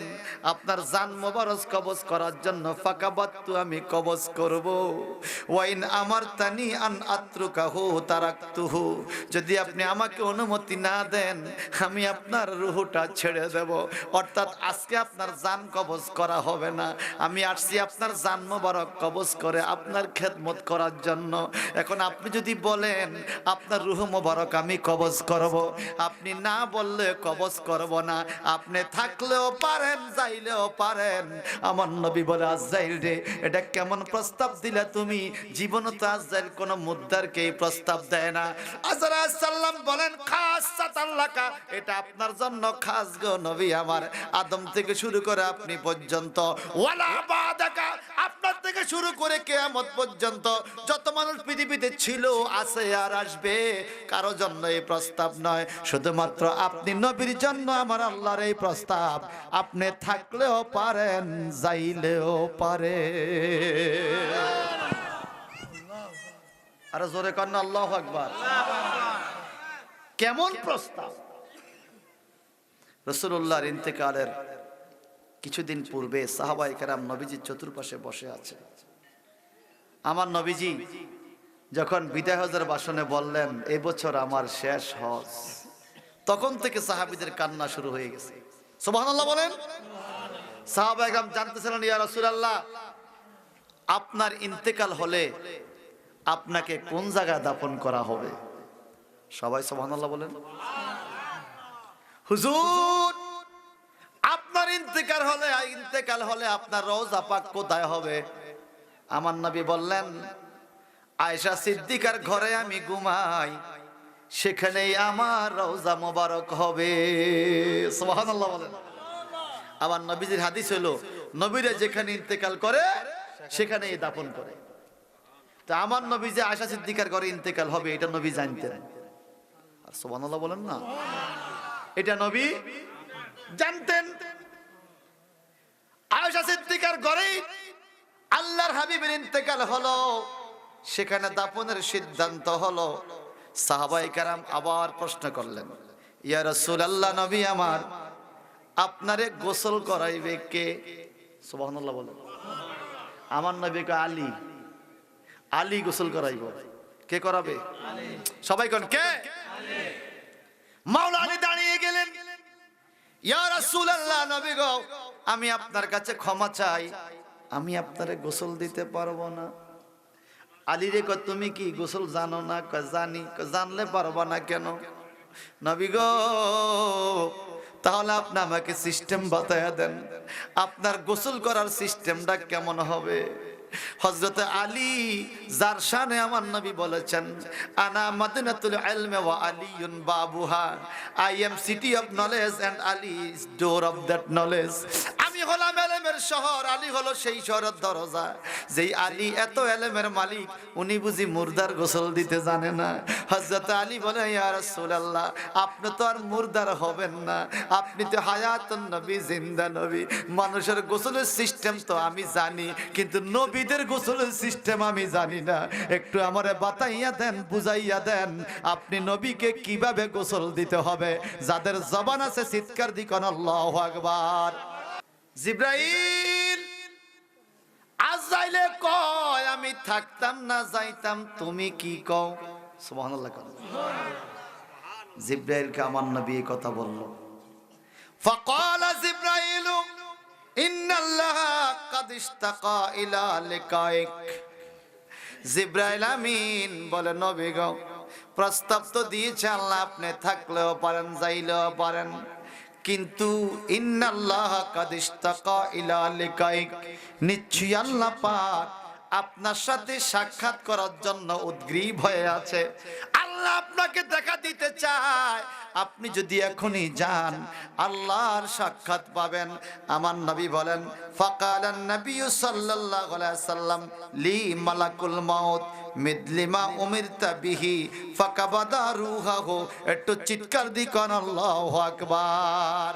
আপনার জান মোবারক কবজ করার জন্য, ফাকাবাতু আমি কবজ করব। ওয়াইন আমার তানি আন আত্রুকাহু তারাকতুহু, যদি আপনি আমাকে অনুমতি না দেন আমি আপনার রুহটা ছেড়ে দেব। অর্থাৎ আজকে আপনার জান কবজ করা হবে না, আমি আসছি আপনার জান মোবারক কবজ করে আপনার খেদমত করার জন্য। এখন আপনি যদি বলেন আপনার রূহ মোবারক আমি কবজ করব, আপনি না বললে কবজ করব না। আপনি থাকলেও পারেন, যাইলেও পারেন। আমার নবী বলে, আজরাইল রে এটা কেমন প্রস্তাব দিলা তুমি? জীবনে তো আজরাইল কোন মুদ্দারকে এই প্রস্তাব দেয় না। আজরাইল সাল্লাম বলেন, খাসাতান লাকা, এটা আপনার জন্য খাস গো নবী আমার। আদম থেকে শুরু করে আপনি পর্যন্ত, ওয়ালা বাদাকা, আপনার থেকে শুরু করে কিয়ামত পর্যন্ত যত মানুষ পৃথিবীতে ছিল, আছে আর আসবে, কারো জন্য এই প্রস্তাব নয়, শুধুমাত্র আপনি নবীর জন্য আমার আল্লাহর এই প্রস্তাব। আপনি থাকলেও পারেন, যাইলেও পারে। আরে জোরে কর না আল্লাহু আকবার। কেমন প্রস্তাব! রাসূলুল্লাহর ইন্তেকালের কিছুদিন পূর্বে সাহাবায়ে কেরাম নবীজির চতুর্পাশে বসে আছে। আমার নবীজি যখন বিদায় হজের ভাষণে বললেন এই বছর আমার শেষ হজ, তখন থেকে সাহাবীদের কান্না শুরু হয়ে গেছে। সুবহানাল্লাহ বলেন। সাহাবায়ে কেরাম জানতেছিলেন, ইয়া রাসূলুল্লাহ আপনার ইন্তেকাল হলে আপনাকে কোন জায়গায় দাফন করা হবে? সবাই সুবহানাল্লাহ বলেন। হুজুর আপনার ইন্তেকাল হলে আপনার রওজা পাক কোথায় হবে? আমার নবী বললেন, আয়েশা সিদ্দিকার ঘরে আমি ঘুমাই, সেখানেই আমার রওজা মোবারক হবে। সুবহানাল্লাহ বলেন। আবার নবীজির হাদিস হলো, নবীরা যেখানে ইন্তেকাল করে সেখানেই দাফন করে। তো আমার নবী যে আয়েশা সিদ্দিকার ঘরে ইন্তেকাল হবে এটা নবী জানতেন। আর সুবহানাল্লাহ বলেন না, এটা নবী জানতেন। আয়েশা সিদ্দিকার ঘরেই আল্লাহর হাবিবের ইন্তেকাল হলো, সেখানে দাফনের সিদ্ধান্ত হলো। সাহাবায়ে কেরাম আবার প্রশ্ন করলেন, ইয়া রাসূলুল্লাহ, নবী আমার, আপনারে গোসল করাইবে কে? সুবহানাল্লাহ বলেন। আমার নবীকে আলী, আলী গোসল করাইব। কে করাবে? সবাই কোন কে? মাওলা আলী দাঁড়িয়ে গেলেন, ইয়া রাসূলুল্লাহ, নবী গো, আমি আপনার কাছে ক্ষমা চাই, আমি আপনারে গোসল দিতে পারবো না। আলী রে কয়, তুমি কি গোসল জানো না? কয় জানি। কয় জানলে পারবা না কেন? নবী গো, তাহলে আপনি আমাকে সিস্টেম বাতায়া দেন, আপনার গোসল করার সিস্টেমটা কেমন হবে? হযরত আলী, যার শানে আমার নবী বলেছেন, আনা মাদিনাতুল ইলমি ওয়া আলিয়ুন বাবুহা, I am city of knowledge and Ali is door of that knowledge. আমি হলাম ইলমের শহর, আলী হলো সেই শহরের দরজা। যেই আলী এত ইলমের মালিক, উনি বুঝি মুর্দার গোসল দিতে জানে না? হযরত আলী বলে, ইয়া রাসূলুল্লাহ, আপনি তো আর মুর্দার হবেন না, আপনি তো হায়াতুন নবী, জিন্দা নবী। মানুষের গোসলের সিস্টেম তো আমি জানি, কিন্তু নবীদের গোসলের সিস্টেম আমি জানি না। একটু আমারে বাতাইয়া দেন, বুঝাইয়া দেন, আপনি নবীকে কিভাবে গোসল দিতে হবে। যাদের জবান আছে চিৎকার দি কোন আল্লাহু আকবার। জিবরাইল আজাইলে কয়, আমি থাকতাম না যাইতাম, তুমি কি কও? সুবহানাল্লাহ। জিবরাইলকে আমার নবী এই কথা বলল। ফাকালা জিবরাইল, ইন্নাল্লাহা কাদ ইশতাকা ইলা লিকাইক। জিবরাইল আমিন বলে, নবী গো, প্রস্তাব তো দিয়েছে আল্লাহ, আপনি থাকলেও পারেন, যাইলেও পারেন, কিন্তু ইন্নাল্লাহা কাদ ইশতাকা ইলা লিকাইক, নিশ্চয়ই আল্লাহ পাক আপনার সাথে সাক্ষাৎ করার জন্য উদ্গ্রীব হয়ে আছে। আল্লাহ আপনাকে দেখা দিতে চায়। আপনি যদি এখনই যান, আল্লাহর সাক্ষাৎ পাবেন। আমার নবী বলেন, ফাকালান নবী সাল্লাল্লাহু আলাইহি সাল্লাম লি মালাকুল মাউত মিদলিমা উমিরতা বিহি ফাকাবাদা রূহাহু। একটু চিৎকার দি কোন আল্লাহু আকবার।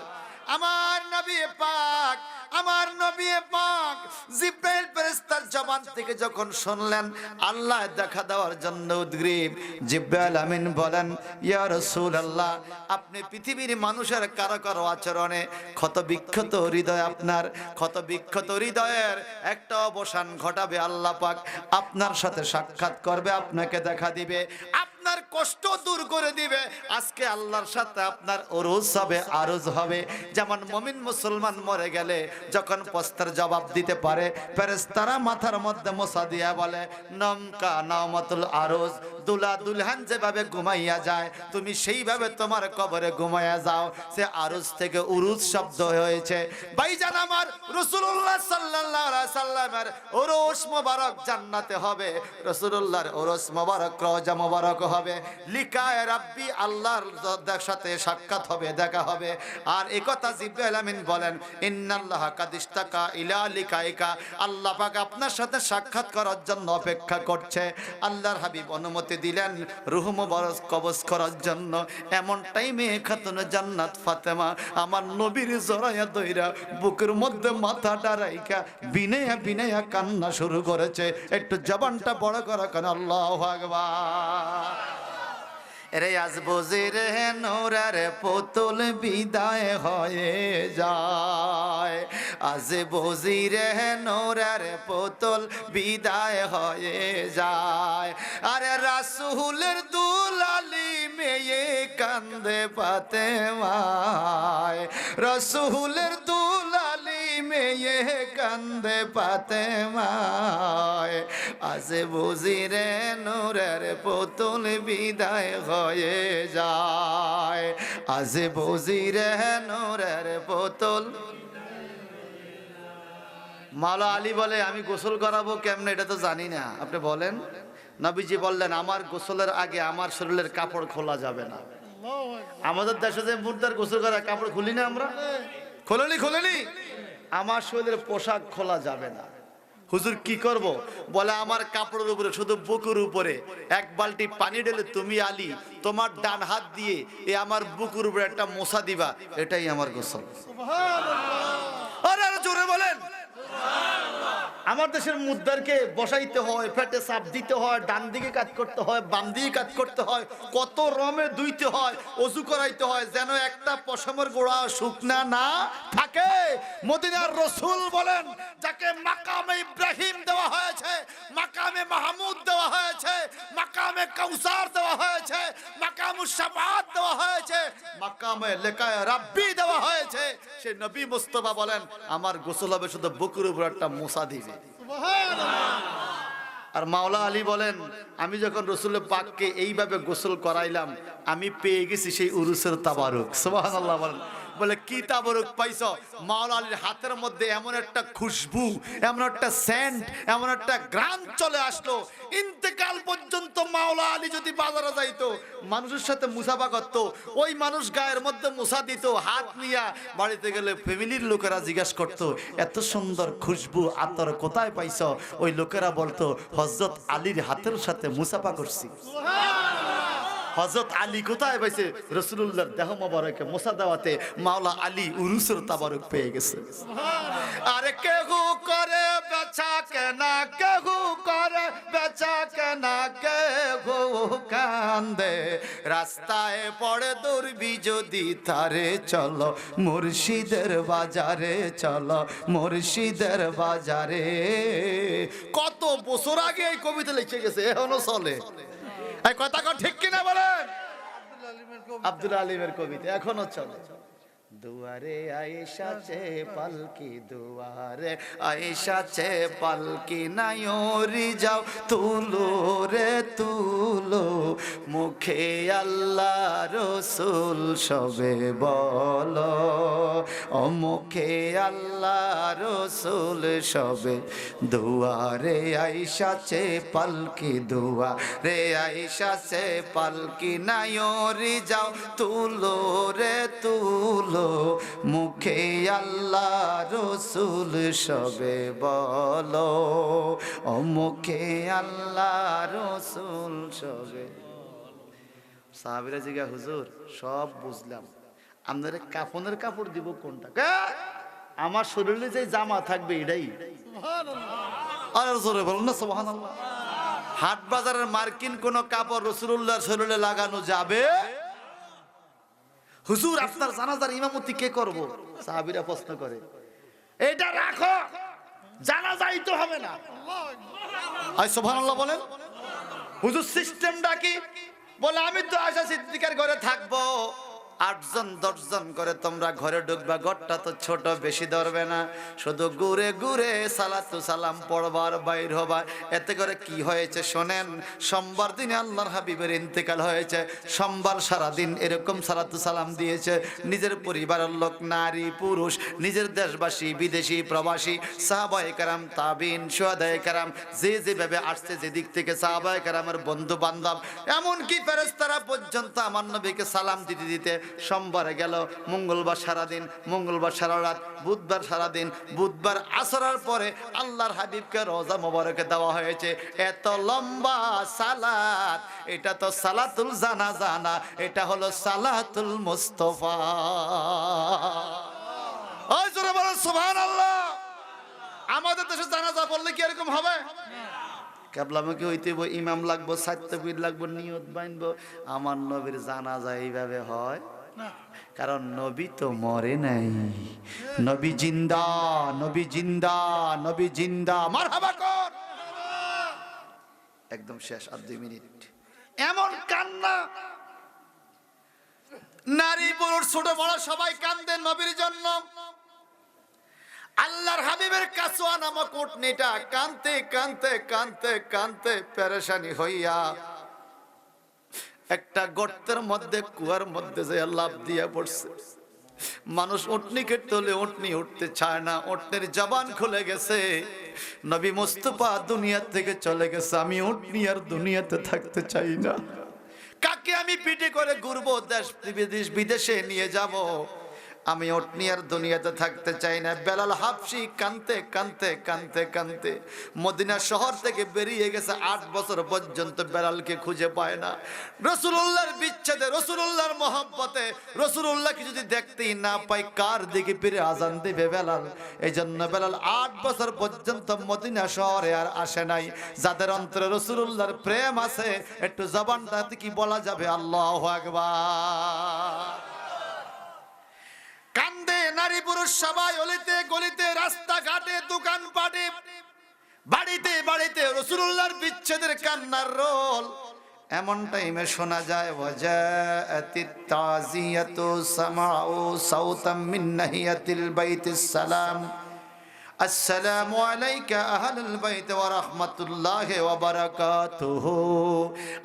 আমার নবী পাক, আমার নবী পাক জিবরাইল ফেরেশতার জবান থেকে যখন শুনলেন আল্লাহ দেখা দেওয়ার জন্য উদ্গ্রীব, জিবরাইল আমিন বলেন, ইয়া রাসূলুল্লাহ, আপনি পৃথিবীর মানুষের কারো কারো আচরণে ক্ষত বিক্ষত হৃদয়, আপনার ক্ষত বিক্ষত হৃদয়ের একটা অবসান ঘটাবে আল্লাহ পাক, আপনার সাথে সাক্ষাৎ করবে, আপনাকে দেখা দিবে, আপনার কষ্ট দূর করে দিবে। আজকে আল্লাহর সাথে আপনার ওরস হবে, আরজ হবে। যেমন মুমিন মুসলমান মরে গেলে যখন প্রশ্নের জবাব দিতে পারে, ফেরেশতারা মাথার মধ্যে মোছা দিয়া বলে, নমকা নামাতুল আরজ, দুলা দুলহান যেভাবে ঘুমাইয়া যায়, তুমি সেইভাবে তোমার কবরে ঘুমাইয়া যাও। সে আরজ থেকে উরুজ শব্দ হয়েছে। ভাইজান আমার, রাসূলুল্লাহ সাল্লাল্লাহু আলাইহি সাল্লামের ওরস মোবারক জান্নাতে হবে, রাসূলুল্লাহর ওরস মোবারক রওজা মোবারক হবে। লিকায়ে রাব্বি, আল্লাহর সাথে সাক্ষাৎ হবে, দেখা হবে। আর এই কথা জিবরাইল আমিন বলেন, ইন্নাল্লাহা কাদ ইশতাকা ইলা লিকাইকা, আল্লাহ পাক আপনার সাথে সাক্ষাৎ করার জন্য অপেক্ষা করছে। আল্লাহর হাবিব অনুমতি দিলেন রূহ মুবারক কবজ করার জন্য। এমন টাইমে খাতুনে জান্নাত ফাতেমা আমার নবীর জড়াইয়া দইরা বুকের মধ্যে মাথাটা রাইখা বিনায়া বিনায়া কান্না শুরু করেছে। একটু জবানটা বড় করা কেন আল্লাহু আকবার। রে আজ বজির নোরার পুতুল বিদায় হয়ে যায়, আজ বজির নোরার পুতুল বিদায় হয়ে যায়। আরে রাসূলের দুলালি মেয়ে কান্দে ফাতেমায়, রাসূলের দুলালি মেয়ে কান্দে ফাতেমায়, আজ বজির নোরার পুতুল বিদায় হয়ে যায়, আজ বজির নূরের পুতুল। মাওলা আলী বলে, আমি গোসল করাবো কেমনে এটা তো জানি না, আপনি বলেন। নবীজি বললেন, আমার গোসলের আগে আমার শরীরের কাপড় খোলা যাবে না। আমাদের দেশে যে মুর্দার গোসল করার কাপড় খুলি না আমরা, খোলেনি, আমার শরীরের পোশাক খোলা যাবে না। হুজুর কি করব? বলে, আমার কাপড়ের উপরে, শুধু বুকের উপরে এক বালতি পানি ঢেলে তুমি আলী তোমার ডান হাত দিয়ে এই আমার বুকের উপরে একটা মোছা দিবা, এটাই আমার গোসল। সুবহানাল্লাহ। আরে জোরে বলে বলেন? আমার দেশের মুদ্দারকে বসাইতে হয়, পেটে চাপ দিতে হয়, ডান দিকে কাজ করতে হয়, বাম দিকে কাজ করতে হয়, কত রমে ধুইতে হয়, অজু করাইতে হয়, যেন একটা পশমের গোড়া শুকনা না থাকে। মদিনার রাসূল বলেন, যাকে মাকামে ইব্রাহিম দেওয়া হয়েছে, মাকামে মাহমুদ দেওয়া হয়েছে, মাকামে কাউসার দেওয়া হয়েছে, মাকামুশ শাফাআত দেওয়া হয়েছে, মাকামে লিকায়ে রাব্বি দেওয়া হয়েছে, সেই নবী মুস্তাফা বলেন, আমার গোসল হবে শুধু বুকের উপর একটা মোসা দিবে। আর মাওলা আলী বলেন, আমি যখন রসুল পাককে এইভাবে গোসল করাইলাম, আমি পেয়ে গেছি সেই উরুসের তাবারুক। সুবহানাল্লাহ বলেন। বলে কি তাবারুক পাইছো? মাওলা আলীর হাতের মধ্যে এমন একটা খুশবু, এমন একটা সেন্ট, এমন একটা গ্রাম চলে আসলো, ইন্তেকাল পর্যন্ত মাওলা আলী যদি বাজারে যাইতো, মানুষের সাথে মুসাফা করত, ওই মানুষ গায়ের মধ্যে মুসা দিত, হাত নিয়া বাড়িতে গেলে ফ্যামিলির লোকেরা জিজ্ঞাসা করতো, এত সুন্দর খুশবু আতর কোথায় পাইছো? ওই লোকেরা বলতো, হযরত আলীর হাতের সাথে মুসাফা করছি। হযরত আলী কোথায় পাইছে? রাসূলুল্লাহর দেহ মোবারকে মোসা দেওয়াতে মাওলা আলী উরুসের তাবারুক পেয়ে গেছে। আরে কেহু করে বেচা কেনা, কেহু করে বেচা কেনা, কেহু কান্দে, রাস্তায় পড়ে দৌড়বি যদি তারে, চলো মুর্শিদের বাজারে, চলো মুর্শিদের বাজারে। কত বছর আগে এই কবিতা লিখে গেছে, এখনো চলে। এই কথা ঠিক কিনা বলেন? আব্দুল আলিমের কবিতা এখনো চলে। দুয়ারে আয়েশা চে পালকি, দুয়ারে আয়েশা চে পালকি, নাইরি যাও তুলো রে তুলো, মুখে আল্লাহ রসুল সবে বলো, ও মুখে আল্লাহ রসুল সবে। দুয়ারে আয়েশা চে পালকি, দুয়ারে আয়েশা চে পালকি, নাইরি যাও তুলো রে তুলো, মুখে আল্লাহ রসুল সবে বলো, ও মুখে আল্লাহ রসুল সবে। সাহাবীরা জিজ্ঞাসা, হুজুর সব বুঝলাম, আপনার কাফনের কাপড় দিব কোনটা? আমার শরীরে যে জামা থাকবে এটাই। আর জোরে বলুন না সুবহানাল্লাহ। হাট বাজারের মার্কিন কোন কাপড় রাসূলুল্লাহর শরীরে লাগানো যাবে? হুজুর আপনার জানাজার ইমামতি কে করব? সাহাবীরা প্রশ্ন করে, এটা রাখো, জানাজাই তো হবে না। আয় সুবহানাল্লাহ বলেন। হুজুর সিস্টেমটা কি? বলে, আমি তো আয়েশা সিদ্দিকার ঘরে থাকবো, 8 জন 10 জন করে তোমরা ঘরে ঢুকবা, ঘরটা তো ছোট, বেশি ধরবে না, শুধু ঘুরে ঘুরে সালাতু সালাম পড়বার বাইর হবা। এতে করে কি হয়েছে শোনেন, সোমবার দিনে আল্লাহর হাবিবের ইন্তেকাল হয়েছে, সোমবার সারাদিন এরকম সালাতু সালাম দিয়েছে, নিজের পরিবারের লোক, নারী পুরুষ, নিজের দেশবাসী বিদেশি প্রবাসী, সাহাবায়ে কেরাম, তাবিন, শুহাদায়ে কেরাম, যে যেভাবে আসছে, যেদিক থেকে সাহাবায়ে কেরামের বন্ধু বান্ধব, এমনকি ফেরেশতারা পর্যন্ত আমার নবীকে সালাম দিতে দিতে সোমবারে গেল, মঙ্গলবার সারাদিন, মঙ্গলবার সারা রাত, বুধবার সারাদিন, বুধবার আসরের পরে আল্লাহর হাবিবকে রওজা মোবারকে দেওয়া হয়েছে। এত লম্বা সালাত, এটা তো সালাতুল জানাজা না, এটা হলো সালাতুল মুস্তাফা। ওই জোরে বলেন সুবহানাল্লাহ। আমাদের দেশে জানাজা পড়লে কি এরকম হবে? কেবলামুখী হইতে ইমাম লাগবো, সাত্তবীর লাগবো, নিয়ত বানবো। আমার নবীর জানাজা এইভাবে হয়? কারণ নবী তো মরে নাই, নবী জিন্দা, নবী জিন্দা, নবী জিন্দা। মারহাবা কর। একদম শেষ, আর 2 মিনিট। এমন কান্না, নারী পুরুষ ছোট বড় সবাই কান্দে নবীর জন্য। আল্লাহর হাবিবের কাসওয়া নামক উটনিটা কানতে কানতে কানতে কানতে পেরেশানি হইয়া একটা গর্তের মধ্যে, কুয়ার মধ্যে যে লাফ দিয়া পড়ছে। মানুষ উটনিকে তোলে, উটনি উঠতে চায় না, উটনির জবান খুলে গেছে। নবী মুস্তাফা দুনিয়া থেকে চলে গেছে, আমি উটনি আর দুনিয়াতে থাকতে চাই না। কাকে আমি পিঠে করে ঘুরবো, দেশ বিদেশে নিয়ে যাব? আমি ওটনি আর দুনিয়াতে থাকতে চাই না। বেলাল হাবশি কানতে কানতে কানতে কানতে মদিনা শহর থেকে বেরিয়ে গেছে। 8 বছর পর্যন্ত বেলালকে খুঁজে পায় না। রাসূলুল্লাহর বিচ্ছেদে, রাসূলুল্লাহর মহব্বতে রাসূলুল্লাহকে যদি দেখতেই না পাই, কার দিকে ফিরে আজান দিবে বেলাল? এই জন্য বেলাল 8 বছর পর্যন্ত মদিনা শহরে আর আসে নাই। যাদের অন্তরে রাসূলুল্লাহর প্রেম আছে, একটু জবানটাতে কি বলা যাবে? আল্লাহু আকবার। কান্দে নারী পুরুষ সবাই, অলিতে গলিতে, রাস্তাঘাটে, দোকানপাটে, বাড়িতে বাড়িতে রাসূলুল্লাহর বিচ্ছেদের কান্নার রোল। এমন টাইমে শোনা যায়, ওয়াজাআতিত তাজিয়াতু সামাউ সাউতাম মিন নাহিয়াতিল বাইতিস সালাম, আসসালামু আলাইকা আহলাল বাইত ওয়া রাহমাতুল্লাহি ওয়া বারাকাতুহু।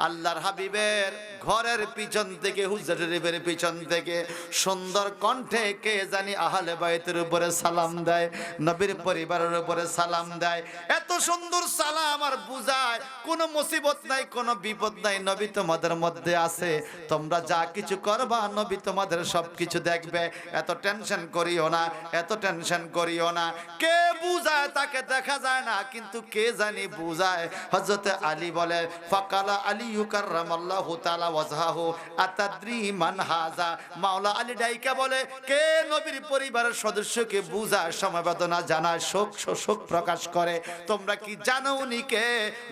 আল্লাহর হাবিবের ঘরের পিছন থেকে, হুজরা শরীফের পিছন থেকে সুন্দর কণ্ঠে কে জানি আহলে বাইতের উপরে সালাম দেয়, নবীর পরিবারের উপরে সালাম দেয়। এত সুন্দর সালাম আর বুঝায় কোনো মুসিবত নাই, কোনো বিপদ নাই, নবী তোমাদের মধ্যে আছে, তোমরা যা কিছু করবা নবী তোমাদের সবকিছু দেখবে, এত টেনশন করিও না, এত টেনশন করিও না। কে বুঝায় তাকে দেখা যায় না, কিন্তু কে জানি বুঝায়। হযরত আলী বলে, ফাকালা আলী কাররামাল্লাহু তাআলা ওয়াজহাহু আতাদ্রি মান হাযা। মাওলা আলী ডাইকা বলে, কে নবীর পরিবারের সদস্যকে বুঝায়, সমবেদনা জানায়, শোক প্রকাশ করে, তোমরা কি জানো উনি কে?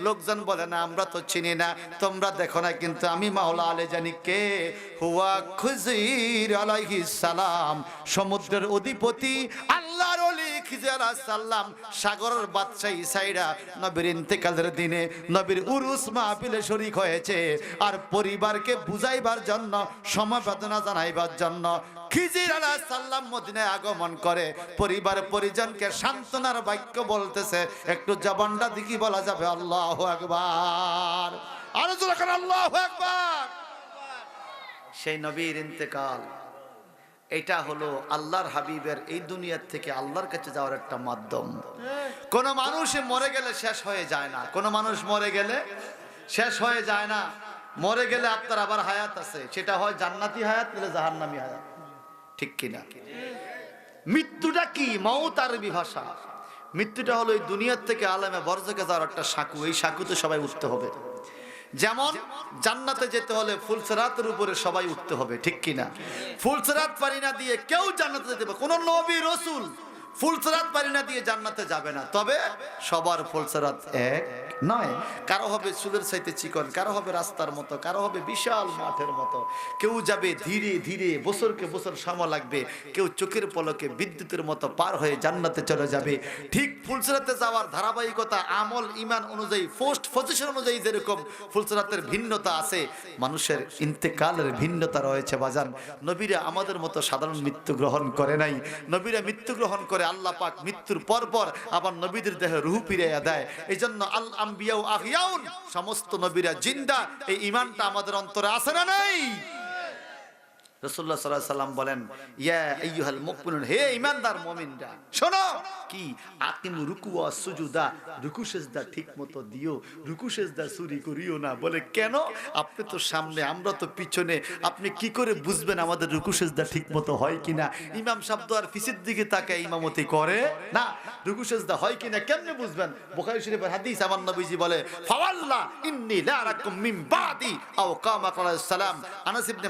লোকজন বলে, না আমরা তো চিনি না, তোমরা দেখো না, কিন্তু আমি মাওলা আলী জানি কে। হুয়া খুজির আলাইহিস সালাম, সমুদ্রের অধিপতি আল্লাহর ওলি খিজির আলাইহিস সালাম সাগরের বাদশাহী সাইরা নবীর ইন্তেকালের দিনে নবীর উরুস মাহফিলে শরীক হয়েছে। আর পরিবারকে বুঝাইবার জন্য, সমবেদনা জানাইবার জন্য খিজির আলাইহিস সালাম মদিনায় আগমন করে, পরিবার পরিজনকে সান্ত্বনার বাক্য বলতেছে। একটু জবানটা দিকে বলা যাবে আল্লাহু আকবার, আর জোরে করে আল্লাহু আকবার। সেই নবীর ইন্তেকাল, এটা হলো আল্লাহর হাবিবের এই দুনিয়ার থেকে আল্লাহর কাছে যাওয়ার একটা মাধ্যম। কোন মানুষ মরে গেলে শেষ হয়ে যায় না, কোন মানুষ মরে গেলে শেষ হয়ে যায় না। মরে গেলে আপনার আবার হায়াত আছে, সেটা হয় জান্নাতি হায়াত নাহলে জাহান্নামী হায়াত, ঠিক কিনা? মৃত্যুটা কি? মাউত আরবি ভাষা। মৃত্যুটা হলো এই দুনিয়ার থেকে আলেমে বরজকে যাওয়ার একটা সাঁকু, এই সাঁকুতে সবাই উঠতে হবে। যেমন জান্নাতে যেতে হলে ফুলসিরাতের উপরে সবাই উঠতে হবে, ঠিক কিনা? ফুলসিরাত পারি না দিয়ে কেউ জান্নাতে যেতে পারে, কোন নবী রাসূল ফুলসিরাত পারি না দিয়ে জান্নাতে যাবে না। তবে সবার ফুলসিরাত এক নয়, কারো হবে চুলের চাইতে চিকন, কারো হবে রাস্তার মতো, কারো হবে বিশাল মাঠের মতো। কেউ যাবে ধীরে ধীরে, বছরকে বছর সময় লাগবে, কেউ চোখের পলকে বিদ্যুতের মতো পার হয়ে জান্নাতে চলে যাবে। ঠিক ফুলসিরাতে যাওয়ার ধারাবাহিকতা আমল ইমান অনুযায়ী, পোস্ট পজিশন অনুযায়ী যেরকম ফুলসিরাতের ভিন্নতা আছে, মানুষের ইন্তেকালের ভিন্নতা রয়েছে বাজান। নবীরা আমাদের মতো সাধারণ মৃত্যু গ্রহণ করে নাই, নবীরা মৃত্যু গ্রহণ করে আল্লাহ পাক মৃত্যুর পর পর আবার নবীদের দেহে রূহ ফিরাইয়া দেয়। এই জন্য আল আম্বিয়া ও আহিয়াউন, সমস্ত নবীরা জিন্দা। এই ঈমানটা আমাদের অন্তরে আছে না নাই? রাসূলুল্লাহ সাল্লাল্লাহু আলাইহি সাল্লাম বলেন, ইয়া আইয়ুহাল মুমিনুন, হে ঈমানদার মুমিনরা, শোনো কি, আকিমু রুকু ওয়া সুজুদা, রুকু সিজদা ঠিকমতো দিও, রুকু সিজদা চুরি করিও না। বলে কেন? আপনি তো সামনে, আমরা তো পিছনে, আপনি কি করে বুঝবেন আমাদের রুকু সিজদা ঠিকমতো হয় কিনা? ইমাম সাহেব তো আর পিছের দিকে তাকায় ইমামতি করে না, রুকু সিজদা হয় কিনা কেমনে বুঝবেন? বুখারী শরীফের হাদিস, আমার নবীজি বলে, ফাওয়াল্লাহ ইন্নী লা আরাকুম মিন বাদি আও কামা সালাম। আনাস ইবনে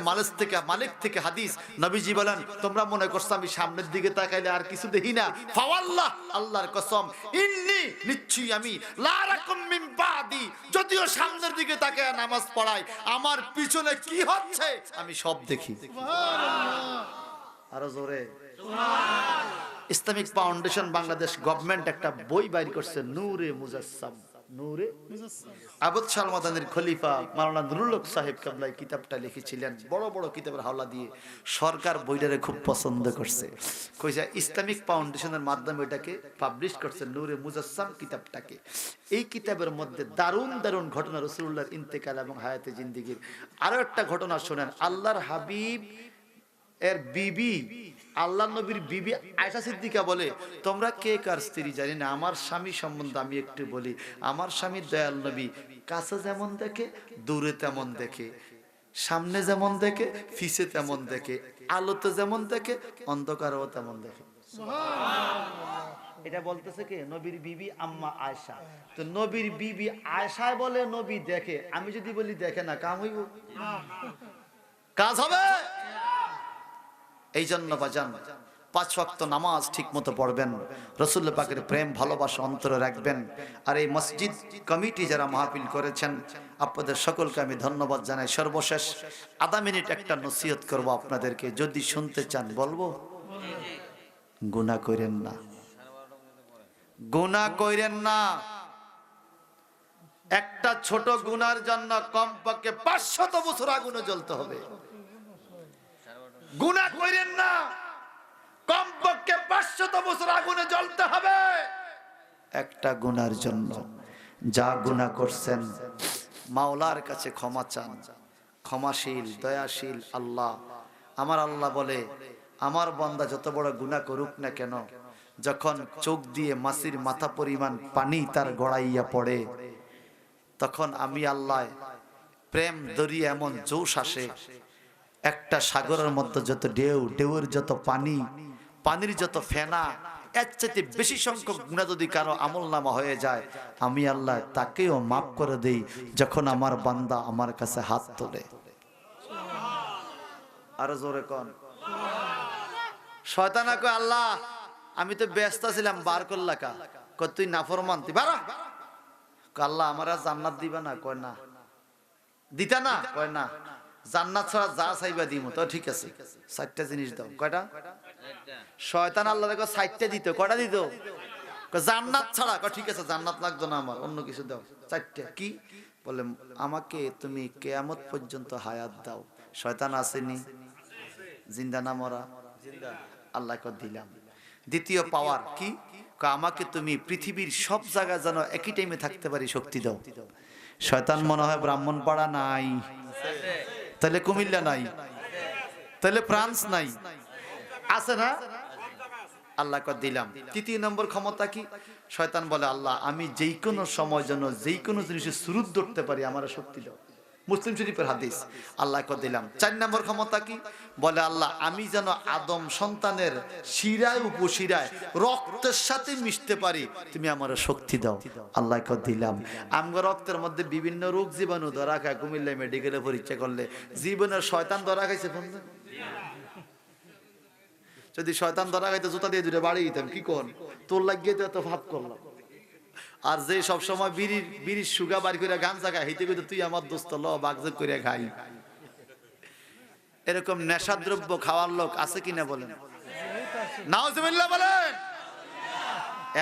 মালিক থেকে হাদিস, নবীজি বলেন, তোমরা মনে করছো আমি সামনের দিকে তাকাইলে আর কিছু দেখি না? ফাওয়াল্লাহ, আল্লাহর কসম, ইন্নী, নিশ্চয়ই আমি, লা আরাকুম মিন বাদি, যদিও সামনের দিকে তাকায় নামাজ পড়াই, আমার পিছনে কি হচ্ছে আমি সব দেখি। আরো জোরে সুবহানাল্লাহ। ইসলামিক ফাউন্ডেশন বাংলাদেশ গভর্নমেন্ট একটা বই বাইর করছে, নূরে মুজাসসাম, নূরে আবদ শালমাদানির খলিফা মাওলানা নুরুল হক সাহেব কেবলা কিতাবটা লিখেছিলেন, বড় বড় কিতাবের হাওলা দিয়ে। সরকার বইটারে খুব পছন্দ করছে, কইছে ইসলামিক ফাউন্ডেশনের মাধ্যমে এটাকে পাবলিশ করছে, নূরে মুজাসসাম কিতাবটাকে। এই কিতাবের মধ্যে দারুণ দারুণ ঘটনা, রাসূলুল্লাহর ইন্তেকাল এবং হায়াতে জিন্দেগীর। আরো একটা ঘটনা শোনেন, আল্লাহর হাবিব এর বিবি, আল্লাহ নবীর বিবি আয়েশা সিদ্দিকা বলে, তোমরা কে কার স্ত্রী জানি না, আমার স্বামী সম্বন্ধে আমি একটু বলি। আমার স্বামী দয়াল নবী, কাছে যেমন দেখে দূরে তেমন দেখে। সামনে যেমন দেখে পিছে তেমন দেখে, আলোতে যেমন দেখে অন্ধকারেও তেমন দেখে। এটা বলতেছে কে? নবীর বিবি আম্মা আয়েশা। তো নবীর বিবি আয়েশা বলে নবী দেখে, আমি যদি বলি দেখে না, কাম হইব? কাজ হবে? এই জন্য বাজান 5 ওয়াক্ত নামাজ ঠিক মতো পড়বেন, রাসূলুল্লাহ পাকের প্রেম ভালোবাসা অন্তরে রাখবেন। আর এই মসজিদ কমিটি যারা মাহফিল করেছেন আপনাদের সকলকে আমি ধন্যবাদ জানাই। সর্বশেষ আধা মিনিট একটা নসিহত করব আপনাদেরকে, যদি শুনতে চান বলবো। গুনাহ করেন না, গুনাহ করেন না। একটা ছোট গুনার জন্য কমপক্ষে 500 বছর আগুনে জ্বলতে হবে। গুনাহ করেন না, কমপক্ষে 500 বছর আগুনে জ্বলতে হবে একটা গুনার জন্য। যা গুনাহ করছেন মাওলার কাছে ক্ষমা চান। ক্ষমাশীল দয়াশীল আল্লাহ। আমার আল্লাহ বলে, আমার বান্দা যত বড় গুনাহ করুক না কেন, যখন চোখ দিয়ে মাছির মাথা পরিমাণ পানি তার গড়াইয়া পড়ে, তখন আমি আল্লাহ প্রেম দরিয়া এমন জোশ আসে, একটা সাগরের মধ্যে যত ঢেউ, ঢেউয়ের যত পানি, পানির যত ফেনা, এর চাইতে বেশি সংখ্যক গুনাহ যদি কারো আমলনামা হয়ে যায়, আমি আল্লাহ তাকেও মাফ করে দেই যখন আমার বান্দা আমার কাছে হাত তোলে। আরো জোরে কোন শয়তান কয়, আল্লাহ আমি তো ব্যস্ত ছিলাম, বার করলা কা? কয় তুই নাফরমান, তুই বারা। আল্লাহ আমার জান্নাত দিবা না? কয় না। দিতা না? কয় না। জান্নাত ছাড়া যা চাইবা দিমু। তো ঠিক আছে, 4টা জিনিস দাও। কয়টা? শয়তান আল্লাহরে কয় 4টা দিতে। কয়টা দিত? কয় জান্নাত ছাড়া। কয় ঠিক আছে, জান্নাত লাগতো না আমার, অন্য কিছু দাও। 4টা কি? বলে আমাকে তুমি কিয়ামত পর্যন্ত হায়াত দাও। শয়তান আসেনি? জিন্দা না মরা? জিন্দা। আল্লাহ কয় দিলাম। দ্বিতীয় পাওয়ার কি? কয় আমাকে তুমি পৃথিবীর সব জায়গায় যেন একই টাইমে থাকতে পারি শক্তি দাও। শয়তান মনে হয় ব্রাহ্মণপাড়া নাই, তাহলে কুমিল্লা নাই, তাহলে ফ্রান্স নাই, আছে না? আল্লাহ কয় দিলাম। তৃতীয় নম্বর ক্ষমতা কি? শয়তান বলে আল্লাহ আমি যেই কোনো সময় যেন যেই কোনো জিনিসের সুরুত ধরতে পারি, আমার শক্তি দাও। মুসলিম শরীফের হাদিস। আল্লাহ কয় দিলাম। 4 নম্বর ক্ষমতা কি? বলে আল্লাহ আমি যেন আদম সন্তানের শিরায় উপশিরায় রক্তের সাথে মিশতে পারি, তুমি আমার শক্তি দাও। আল্লাহ কয় দিলাম। আমগো রক্তের মধ্যে বিভিন্ন রোগ জীবাণু ধরা খায়। কুমিল্লা মেডিকেলে পরীক্ষা করলে জীবনের শয়তান ধরা খাইছে। যদি শয়তান ধরা খাইতে জুতা দিয়ে 2টা বাড়ি দিতাম, কি কোন? তোর লাগিয়ে তো এত ভাব করলাম। আর যে সব সময় বিড়ির সুগা বাড়ি করে গাঞ্জা খায়, হইতে কইতে তুই আমার দোস্ত, ল বাগজগ করে খাই। এরকম নেশাদ্রব্য খাওয়ার লোক আছে কিনা বলেন? নাউজুবিল্লাহ বলেন।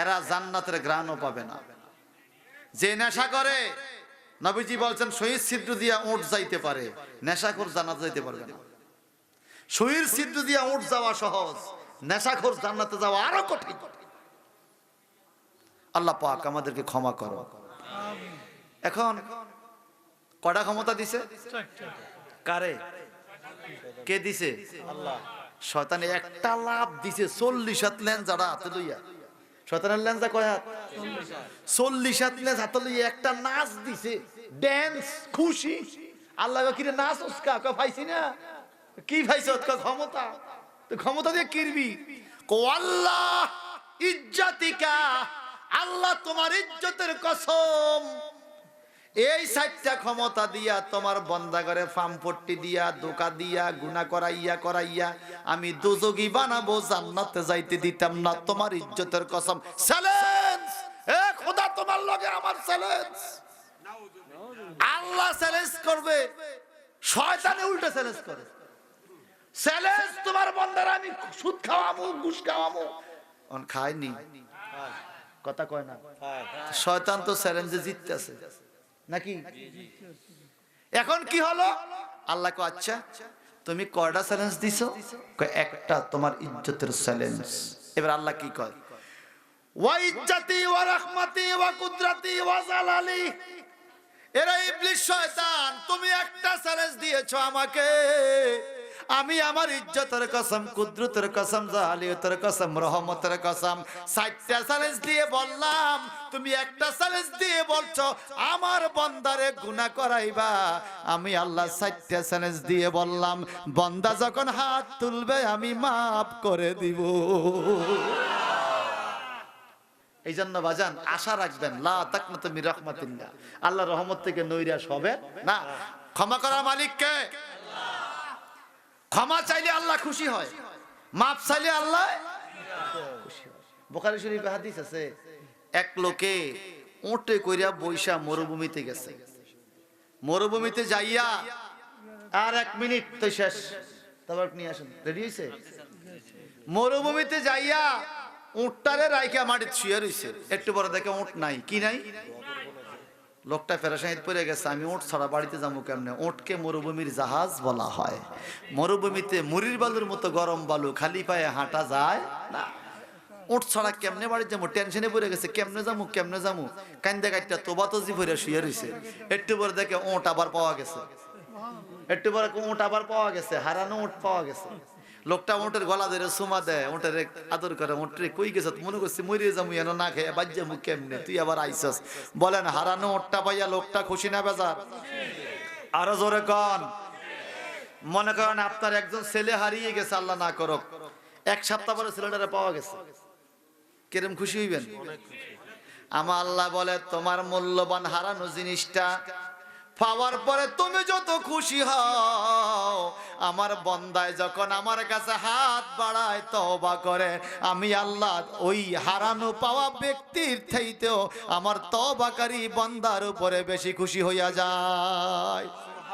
এরা জান্নাতের ঘ্রাণও পাবে না। যে নেশা করে, নবীজি বলছেন শহীদ ছিদ্র দিয়া উট যাইতে পারে, নেশাখোর জান্নাত যাইতে পারবে না। শহীদ ছিদ্র দিয়া উট যাওয়া সহজ, নেশাখোর জান্নাতে যাওয়া আরো কঠিন। আল্লাহ পাক আমাদেরকে ক্ষমা করো। এখন কটা ক্ষমতা দিছে? কারে? কে দিছে? আল্লাহ। শয়তানে একটা লাভ দিছে, 40 হাত লেঞ্জারা হাতে লইয়া। শয়তানের লেঞ্জা কয় হাত? 40 হাত লেঞ্জ হাতে লইয়া একটা নাচ দিছে, ড্যান্স, খুশি। আল্লাহ কি রে নাচ উস্কা? কয় পাইছি না। কি পাইছো? ক্ষমতা। তো ক্ষমতা দিয়ে কিরবি? কো আল্লাহ ইজ্জাতিকা, আল্লাহ তোমার ইজ্জতের কসম, এই 4টা ক্ষমতা দিয়া তোমার বন্দা করে ফামপট্টি দিয়া, ধোঁকা দিয়া, গুনাহ করাইয়া আমি দোজখী বানাবো, জান্নাতে যাইতে দিতাম না। তোমার ইজ্জতের কসম। চ্যালেঞ্জ! এ খোদা তোমার লগে আমার চ্যালেঞ্জ। আল্লাহ চ্যালেঞ্জ করবে, শয়তানে উল্টা চ্যালেঞ্জ করে। চ্যালেঞ্জ তোমার বন্দারা আমি সুদ খাওয়ামু, ঘুষ খাওয়ামু। অন খায়নি, কথা কয় না। শয়তান তো চ্যালেঞ্জে জিততেছে নাকি? এখন কি হলো? আল্লাহ কয় আচ্ছা তুমি কয়টা চ্যালেঞ্জ দিছো? কয় একটা, তোমার ইজ্জতের চ্যালেঞ্জ। এবার আল্লাহ কি কয়? ওয়া ইজ্জতি ওয়া রাহমাতি ওয়া কুদরতি ওয়া জালালি। এরা ইবলিস শয়তান, তুমি একটা চ্যালেঞ্জ দিয়েছো আমাকে, আমি আমার ইজ্জতের কসম, কুদরতের কসম, জালিয়াতের কসম, রহমতের কসম 60টা চ্যালেঞ্জ দিয়ে বললাম, তুমি একটা চ্যালেঞ্জ দিয়ে বলছো আমার বান্দারে গুনাহ করাইবা। আমি আল্লাহ 60টা চ্যালেঞ্জ দিয়ে বললাম, বান্দা যখন হাত তুলবে আমি মাফ করে দিব। এই জন্য বাজান আশা রাখবেন, লা তাকনাতু মির রাহমাতিল্লাহ, আল্লাহর রহমত থেকে নৈরাশ হবে না। ক্ষমা করার মালিক কে? ক্ষমা চাইলে আল্লাহ খুশি হয়, মাফ চাইলে আল্লাহ খুশি হয়। বুখারী শরীফে হাদিস আছে, এক লোকে উটে কইরা বৈশা মরুভূমিতে গেছে। মরুভূমিতে যাইয়া আর 1 মিনিট তো শেষ, তারপর নিয়ে আসেন, রেডি হইছে? মরুভূমিতে যাইয়া উটটারে রাইখা মাটিতে শুয়ে রইছে। একটু পরে দেখে উট নাই। কি নাই? লোকটা ফেরেশানিত পড়ে গেছে, আমি উট ছাড়া বাড়িতে যাবো কেমনে? উটকে মরুভূমির জাহাজ বলা হয়। মরুভূমিতে মুড়ির বালুর মতো গরম বালু, খালি পায়ে হাঁটা যায় না। উট ছাড়া কেমনে বাড়িতে যাবো? টেনশনে পড়ে গেছে, কেমনে যাবো কেমনে যাবো, কান্দে কাটটা তোবা তজি ভরে শুয়ে রইছে। একটু পরে দেখে উট আবার পাওয়া গেছে। একটু পরে উট আবার পাওয়া গেছে, হারানো উট পাওয়া গেছে। লোকটা উটের গলা ধরে সুমা দেয়, উটের আদর করে, উঠে কই গেছ? মনে করছি মরে যাবো, এনো না খেয়ে বাজ্যামু কেমনে, তুই আবার আইসস। বলেন হারানো উটটা পাইয়া লোকটা খুশি না বেজার? আরো জোরে কন। মনে করেন আপনার একজন ছেলে হারিয়ে গেছে, আল্লাহ না করুক, 1 সপ্তাহ পরে ছেলেটারে পাওয়া গেছে, কিরম খুশি হইবেন? আমার আল্লাহ বলে তোমার মূল্যবান হারানো জিনিসটা পাওয়ার পরে তুমি যত খুশি হও, আমার বান্দায় যখন আমার কাছে হাত বাড়ায় তওবা করে, আমি আল্লাহ ওই হারানো পাওয়া ব্যক্তির চাইতেও আমার তওবাকারী বান্দার উপরে বেশি খুশি হইয়া যায়।